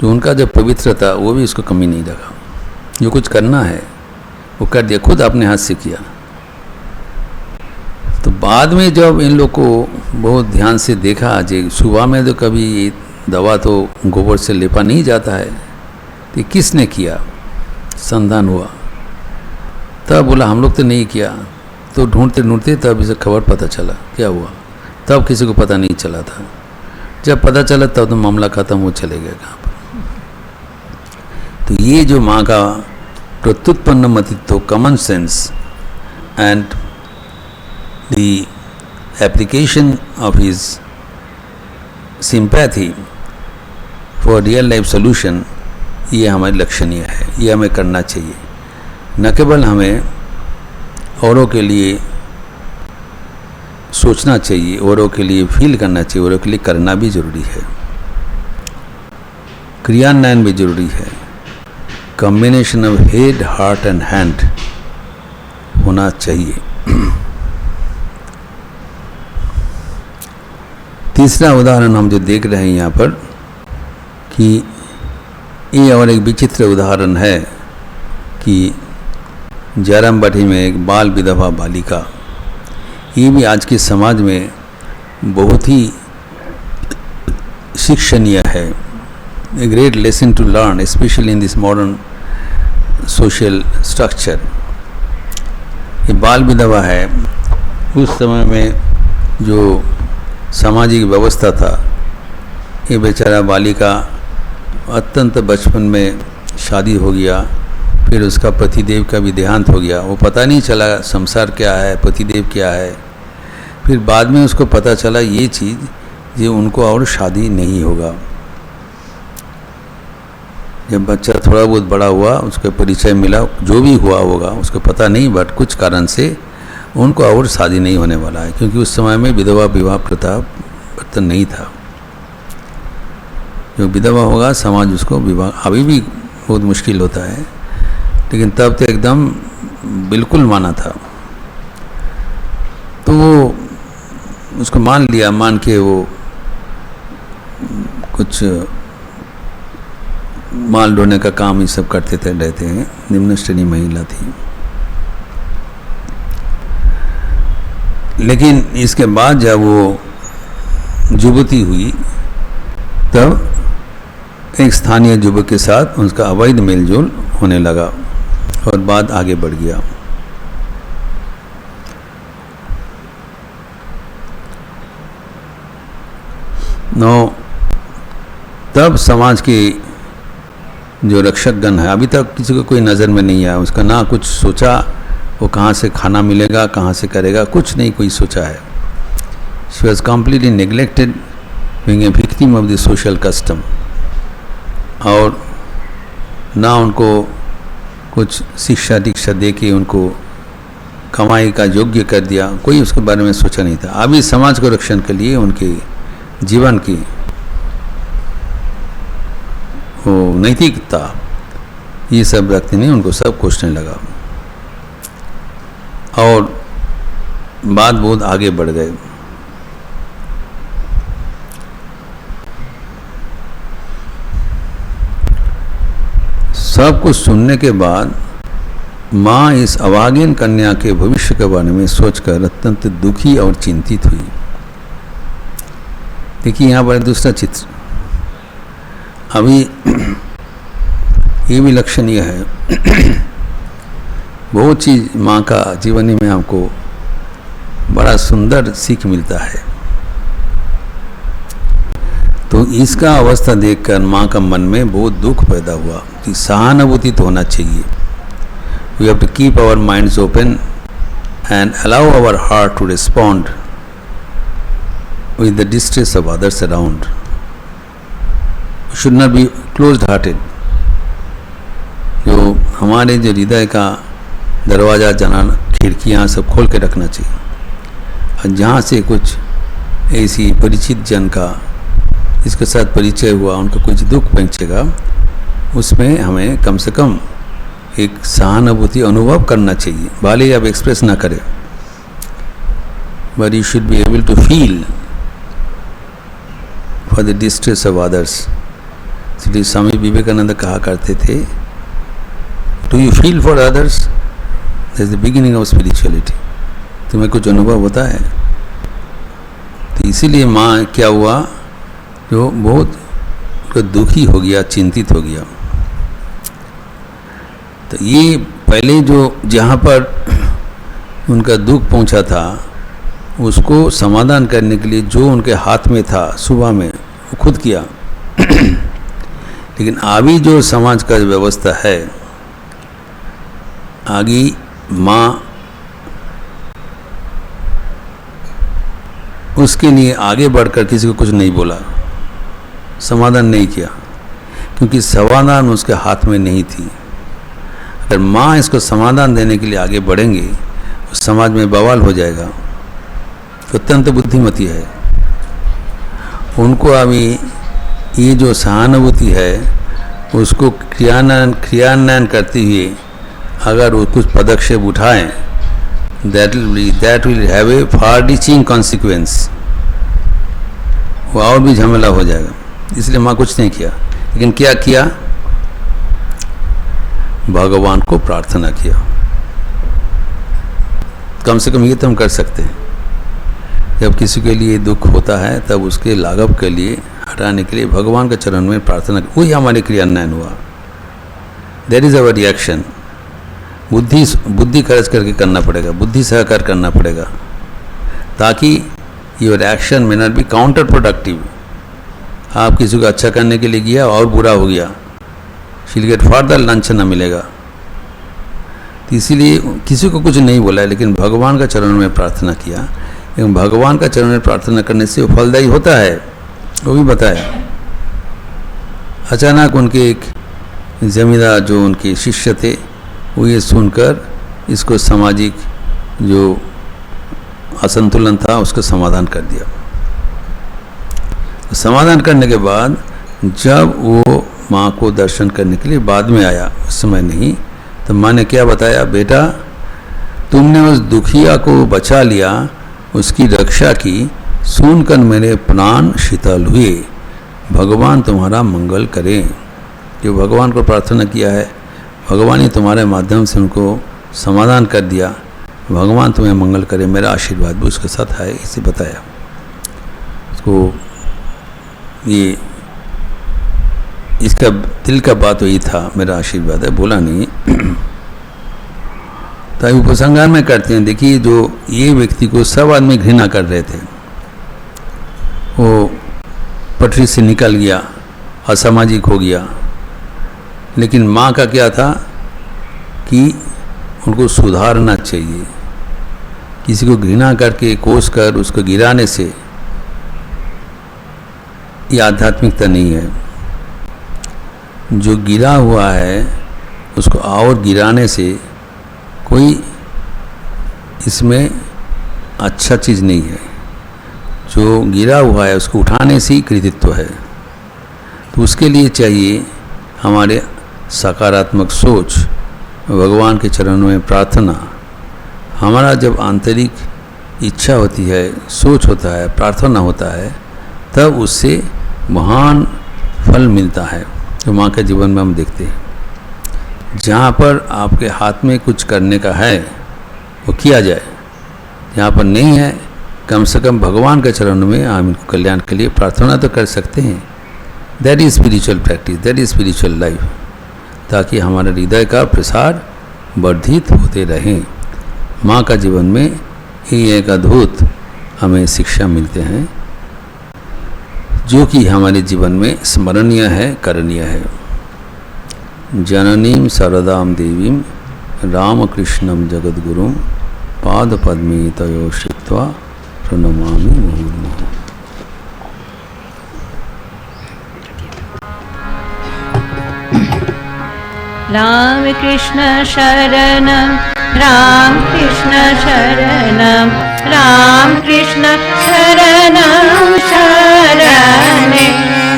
[SPEAKER 3] जो उनका जो पवित्र था वो भी उसको कमी नहीं लगा। जो कुछ करना है वो कर दिया, खुद अपने हाथ से किया। तो बाद में जब इन लोग को बहुत ध्यान से देखा, जे सुबह में तो कभी दवा तो गोबर से लेपा नहीं जाता है, तो किसने किया, संधान हुआ। तब बोला हम लोग तो नहीं किया। तो ढूंढते ढूंढते तब इसे खबर पता चला क्या हुआ। तब किसी को पता नहीं चला था, जब पता चला तब तो मामला खत्म हो चले गया कहाँ पर। तो ये जो माँ का प्रत्युत्पन्न मतित्व, common sense and the application of his sympathy for real life solution, ये हमारी लक्षणीय है। ये हमें करना चाहिए, न केवल हमें औरों के लिए सोचना चाहिए, औरों के लिए फील करना चाहिए, औरों के लिए करना भी जरूरी है। क्रियान्वयन भी जरूरी है। Combination of head, heart and hand होना चाहिए। तीसरा उदाहरण हम जो देख रहे हैं यहाँ पर कि ये और एक विचित्र उदाहरण है कि जयराम बाटी में एक बाल विधवा बालिका, ये भी आज के समाज में बहुत ही शिक्षणीय है। A great lesson to learn, specially in this modern social structure. ये बाल विधवा है। उस समय में जो सामाजिक व्यवस्था था, ये बेचारा बालिका अत्यंत बचपन में शादी हो गया, फिर उसका पतिदेव का भी देहांत हो गया। वो पता नहीं चला संसार क्या है, पतिदेव क्या है। फिर बाद में उसको पता चला ये चीज़ ये उनको और शादी नहीं होगा। जब बच्चा थोड़ा बहुत बड़ा हुआ, उसका परिचय मिला, जो भी हुआ होगा उसको पता नहीं, बट कुछ कारण से उनको और शादी नहीं होने वाला है, क्योंकि उस समय में विधवा विवाह प्रथा वर्तन नहीं था। जो विधवा होगा समाज उसको विवाह, अभी भी बहुत मुश्किल होता है, लेकिन तब तो एकदम बिल्कुल माना था। तो वो उसको मान लिया, मान के वो कुछ माल ढोने का काम ये सब करते थे, रहते हैं। निम्न श्रेणी महिला थी। लेकिन इसके बाद जब वो युवती हुई, तब एक स्थानीय युवक के साथ उसका अवैध मेलजोल होने लगा। और बात आगे बढ़ गया। तब समाज के जो रक्षक गण है, अभी तक किसी को कोई नज़र में नहीं आया, उसका ना कुछ सोचा वो कहाँ से खाना मिलेगा, कहाँ से करेगा, कुछ नहीं कोई सोचा है। She was completely neglected, being a victim of the social custom. और ना उनको कुछ शिक्षा दीक्षा दे के उनको कमाई का योग्य कर दिया, कोई उसके बारे में सोचा नहीं था। अभी समाज को रक्षण के लिए उनके जीवन की वो नैतिकता ये सब व्यक्ति ने उनको सब कोसने लगा और बात बहुत आगे बढ़ गए। सब कुछ सुनने के बाद माँ इस अभागिन कन्या के भविष्य के बारे में सोचकर अत्यंत दुखी और चिंतित हुई। देखिए यहाँ पर दूसरा चित्र, अभी ये भी लक्षणीय है। बहुत चीज़ माँ का जीवनी में हमको बड़ा सुंदर सीख मिलता है। तो इसका अवस्था देखकर माँ का मन में बहुत दुख पैदा हुआ कि सहानुभूति तो होना चाहिए। We have to keep our minds open and allow our heart to respond with the distress of others around. We should not be closed-hearted. जो हमारे जो हृदय का दरवाज़ा जनाना खिड़कियाँ सब खोल के रखना चाहिए, और जहाँ से कुछ ऐसी परिचित जन का जिसके साथ परिचय हुआ उनका कुछ दुख पहुँचेगा, उसमें हमें कम से कम एक सहानुभूति अनुभव करना चाहिए। भले ही आप एक्सप्रेस ना करें, but you should be able to feel for the distress of others. इसलिए स्वामी विवेकानंद कहा करते थे, Do you feel for others? That's the beginning of spirituality. तुम्हें कुछ अनुभव होता है। तो इसीलिए माँ क्या हुआ, जो बहुत दुखी हो गया, चिंतित हो गया। तो ये पहले जो जहाँ पर उनका दुख पहुँचा था उसको समाधान करने के लिए जो उनके हाथ में था सुबह में वो खुद किया। लेकिन अभी जो समाज का व्यवस्था है, आगे माँ उसके लिए आगे बढ़कर किसी को कुछ नहीं बोला, समाधान नहीं किया, क्योंकि समाधान उसके हाथ में नहीं थी। अगर माँ इसको समाधान देने के लिए आगे बढ़ेंगे तो समाज में बवाल हो जाएगा। अत्यंत बुद्धिमती है, उनको अभी ये जो सहानुभूति है उसको क्रियान्वयन करते हुए अगर वो कुछ पदक्षेप उठाएं, that will have a far reaching consequence, वो और भी झमेला हो जाएगा। इसलिए माँ कुछ नहीं किया, लेकिन क्या किया, भगवान को प्रार्थना किया। कम से कम ये तो हम कर सकते हैं, जब किसी के लिए दुख होता है तब उसके लाघव के लिए हटाने के लिए भगवान के चरण में प्रार्थना, वही हमारे क्रियान्वयन हुआ। There is our reaction. बुद्धि खर्च करके करना पड़ेगा, बुद्धि सहकार करना पड़ेगा, ताकि योर एक्शन में नॉट बी काउंटर प्रोडक्टिव। आप किसी को अच्छा करने के लिए किया और बुरा हो गया, शील गेट फर्दर लंच न मिलेगा। तो इसीलिए किसी को कुछ नहीं बोला, लेकिन भगवान का चरण में प्रार्थना किया। एवं भगवान का चरण में प्रार्थना करने से वो फलदायी होता है, वो भी बताया। अचानक उनके एक जमींदार जो उनके शिष्य थे वो ये सुनकर इसको सामाजिक जो असंतुलन था उसका समाधान कर दिया। समाधान करने के बाद जब वो माँ को दर्शन करने के लिए बाद में आया, उस समय नहीं, तो माँ ने क्या बताया, बेटा तुमने उस दुखिया को बचा लिया, उसकी रक्षा की, सुनकर मेरे प्राण शीतल हुए। भगवान तुम्हारा मंगल करें। जो भगवान को प्रार्थना किया है, भगवान ने तुम्हारे माध्यम से उनको समाधान कर दिया। भगवान तुम्हें मंगल करे, मेरा आशीर्वाद भी उसके साथ है, इसे बताया। उसको ये इसका दिल का बात वही था, मेरा आशीर्वाद है, बोला नहीं। तो अभी उपसंहार में करते हैं। देखिए, जो ये व्यक्ति को सब आदमी घृणा कर रहे थे, वो पटरी से निकल गया, असामाजिक हो गया, लेकिन माँ का क्या था कि उनको सुधारना चाहिए। किसी को घृणा करके कोस कर उसको गिराने से ये आध्यात्मिकता नहीं है। जो गिरा हुआ है उसको और गिराने से कोई इसमें अच्छा चीज़ नहीं है। जो गिरा हुआ है उसको उठाने से ही कृतित्व है। तो उसके लिए चाहिए हमारे सकारात्मक सोच, भगवान के चरणों में प्रार्थना। हमारा जब आंतरिक इच्छा होती है, सोच होता है, प्रार्थना होता है, तब उससे महान फल मिलता है, जो माँ के जीवन में हम देखते हैं। जहाँ पर आपके हाथ में कुछ करने का है वो किया जाए, जहाँ पर नहीं है कम से कम भगवान के चरणों में हम इनको कल्याण के लिए प्रार्थना तो कर सकते हैं। That is spiritual practice, that is spiritual life, ताकि हमारे हृदय का प्रसार वर्धित होते रहें। माँ का जीवन में ये एक अद्भुत हमें शिक्षा मिलते हैं, जो कि हमारे जीवन में स्मरणीय है, करणीय है। जननीं शारदां देवीं रामकृष्णं जगद्गुरुं पादपद्मे तयो श्रित्वा प्रणमामि मुहुर्मुहुः।
[SPEAKER 1] राम कृष्ण शरणं राम कृष्ण शरणं राम कृष्ण शरणं शरणे।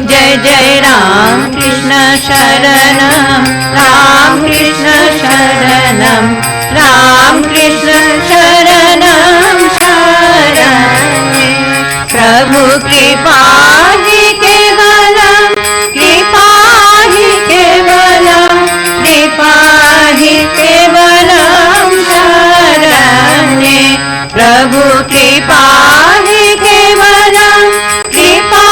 [SPEAKER 1] जय जय राम कृष्ण शरणं राम कृष्ण शरणं राम कृष्ण शरणं शरणे। प्रभु कृपा ही केवलम, कृपा ही केवलम, कृपा ही केवलम शरणे। प्रभु कृपा ही केवलम, कृपा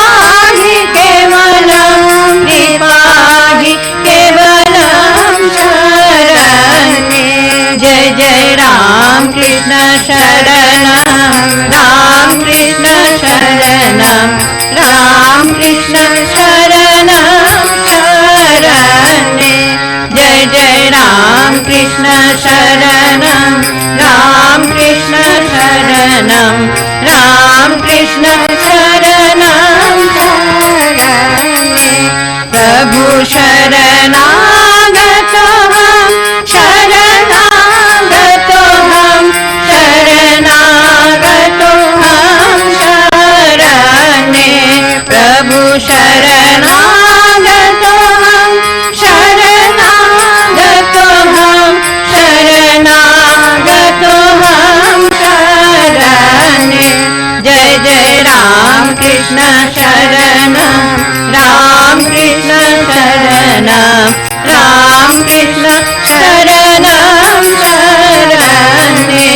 [SPEAKER 1] ही केवलम, कृपा ही केवलम शरणे। जय जय राम कृष्ण शरणं राम कृष्ण शरणं राम कृष्ण शरणं शरणे। जय जय राम कृष्ण शरणं राम कृष्ण शरणं राम कृष्ण शरणं शरणे। प्रभु शरणागतो हम, शरणागतो हम, शरणागतो हम शरणे। प्रभु शरणागतो हम, शरणागतो हम, शरणागतो हम शरणे। जय जय राम कृष्ण शरणं राम कृष्ण शरणं राम कृष्ण शरणं शरणे।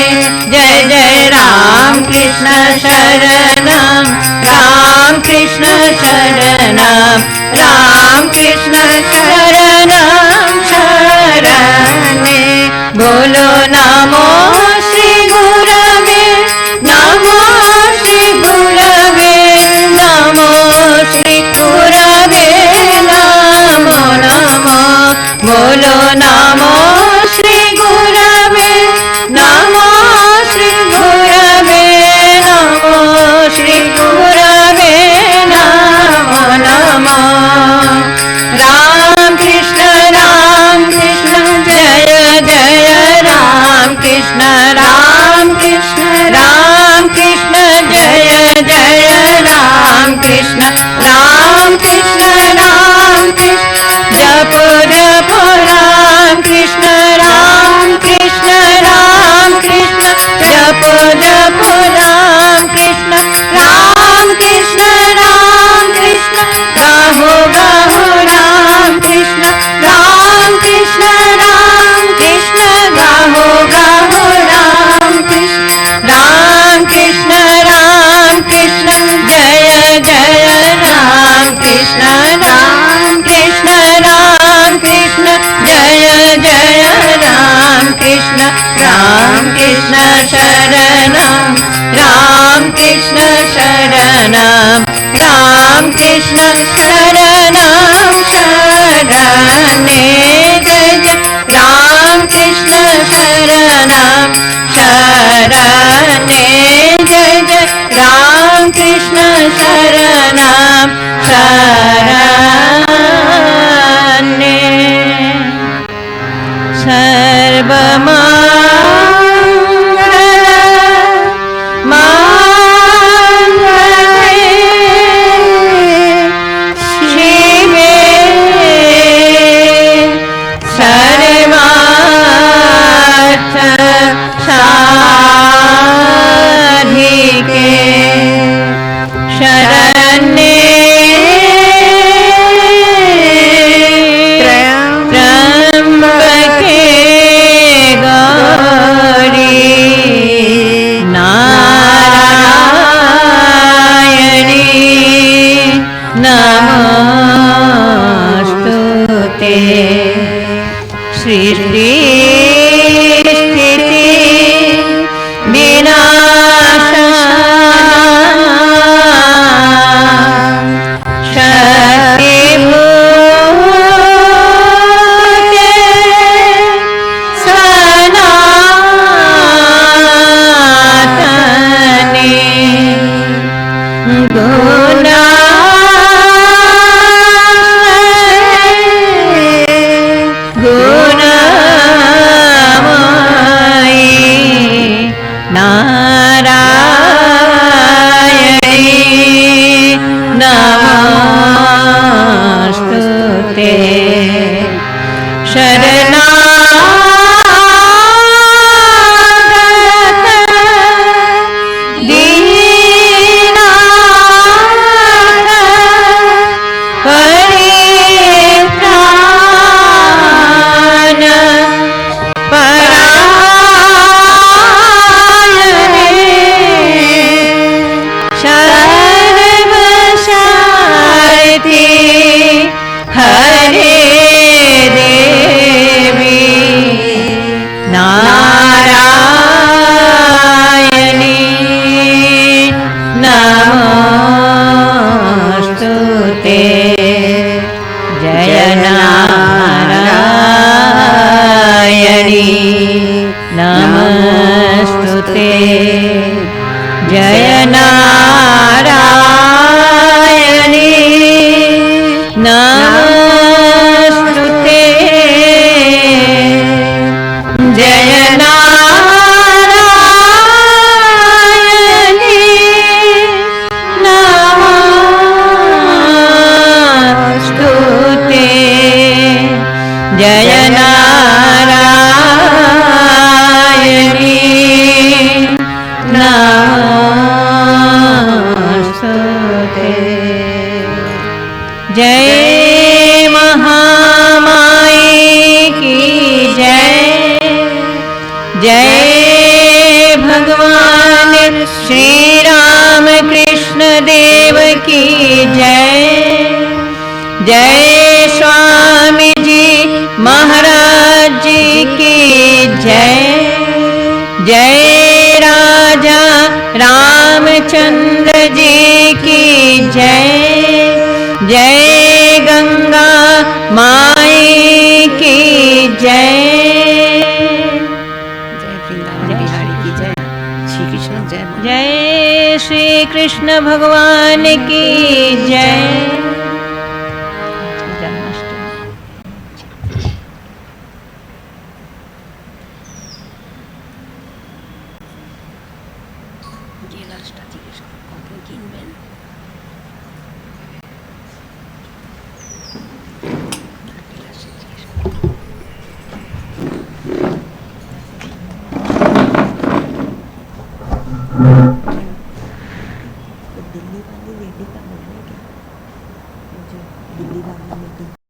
[SPEAKER 1] जय जय राम कृष्ण शरणं राम कृष्ण शरणं राम कृष्ण शरणं शरणे। बोलो नमो श्री गुरवे, नमो श्री गुरवे, नमो श्री गुरवे नमो नमो। बोलो नमो श्री गुरवे, नमो श्री गुरवे, नमो श्री गुरवे नमो नमो। राम कृष्ण जय जय राम कृष्ण, राम कृष्ण जय जय राम कृष्ण, राम कृष्ण जप जप राम कृष्ण, राम कृष्ण जप जप राम कृष्ण, राम कृष्ण गाहो गाहो राम कृष्ण, राम कृष्ण गाहो गाहो राम कृष्ण, राम कृष्ण जय जय राम कृष्ण, राम शरणं राम कृष्ण शरणं राम कृष्ण शरणं शरणे जय जय राम कृष्ण शरणं शरणे जय जय राम कृष्ण शरणं शरणे सर्वमंगल सृष्टि स्थिति विनाश शक्ति भूते सनातनी गुणा नमस्तुते जय नारायणी नमस्तुते जय नारायणी नमस्तुते जय नारायणी नमस्तुते जय महामाई की जय जय भगवान श्री राम कृष्ण देव की जय जय स्वामी जी महाराज जी की जय जय राजा रामचंद्र जी की जय जय गंगा माई की जय
[SPEAKER 2] जय वृंदावन बिहारी की जय। श्री कृष्ण जय।
[SPEAKER 1] जय श्री कृष्ण भगवान की जय।
[SPEAKER 2] Gela Stadt, die Kopf und Gehen, wenn